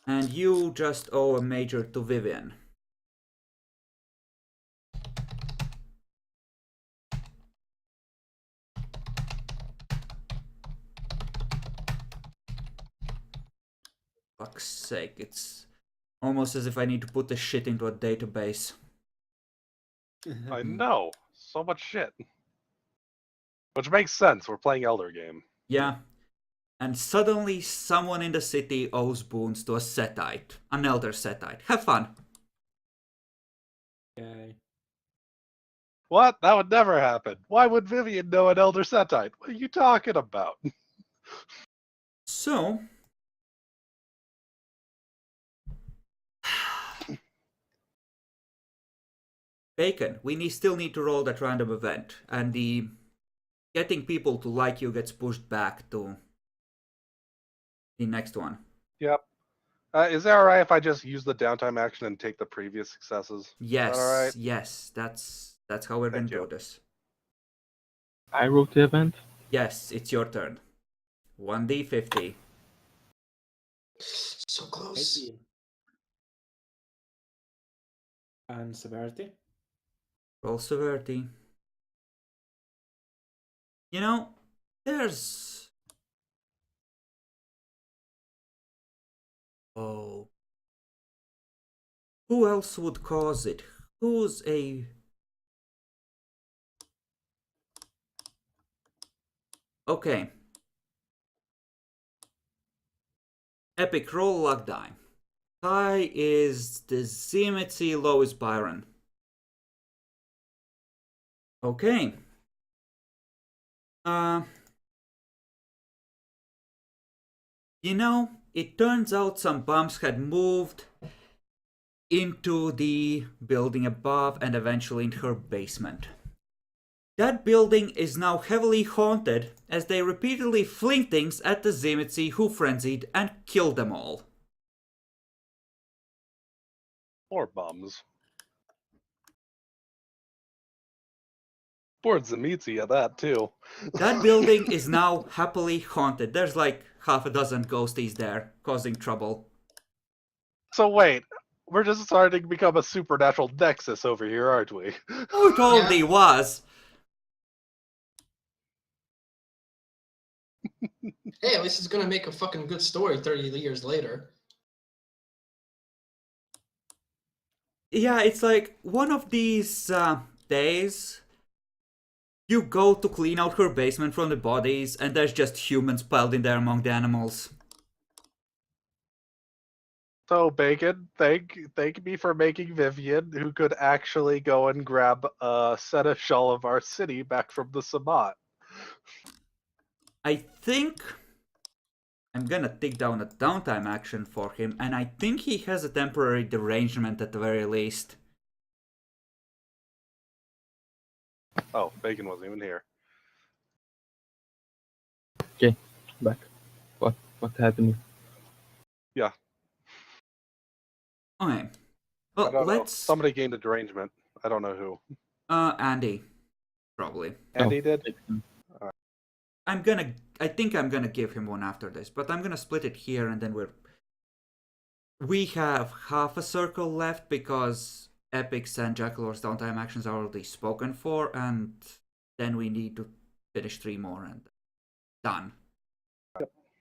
And you just owe a major to Vivian. Fuck's sake, it's almost as if I need to put this shit into a database. I know. So much shit. Which makes sense. We're playing Elder Game. Yeah. And suddenly someone in the city owes boons to a Setite. An Elder Setite. Have fun. Yay. What? That would never happen. Why would Vivian know an Elder Setite? What are you talking about? So... Bacon, we still need to roll that random event. And the getting people to like you gets pushed back to the next one. Yep. Is it alright if I just use the downtime action and take the previous successes? Yes, Is that alright? yes, that's how we're Thank gonna you. do this. I wrote the event. Yes, it's your turn. 1d50. So close. 18. And severity? Roll severity. You know, there's... Oh. Who else would cause it? Who's a... Okay. Epic, roll luck die. High is the Zimitzi, low is Byron. Okay. You know, it turns out some bombs had moved into the building above and eventually into her basement. That building is now heavily haunted as they repeatedly fling things at the Zimitzi, who frenzied and killed them all. Or bums. Boards the meatsy at that too. That building is now happily haunted. There's like half a dozen ghosties there, causing trouble. So wait, we're just starting to become a supernatural nexus over here, aren't we? Oh, it already was. Hey, at least it's gonna make a fucking good story 30 years later. Yeah, it's like one of these days you go to clean out her basement from the bodies and there's just humans piled in there among the animals. So Bacon, thank me for making Vivian, who could actually go and grab a seneschal of our city back from the Sabbat. I think I'm gonna take down a downtime action for him, and I think he has a temporary derangement at the very least. Oh, Bacon wasn't even here. Okay, back. What happened? Yeah. Okay. I Well, don't know. let's... Somebody gained a derangement. I don't know who. Andy. Probably. Andy did? I think I'm gonna give him one after this, but I'm gonna split it here and then we have half a circle left because Epics and Jackalor's downtime actions are already spoken for, and then we need to finish 3 more and done.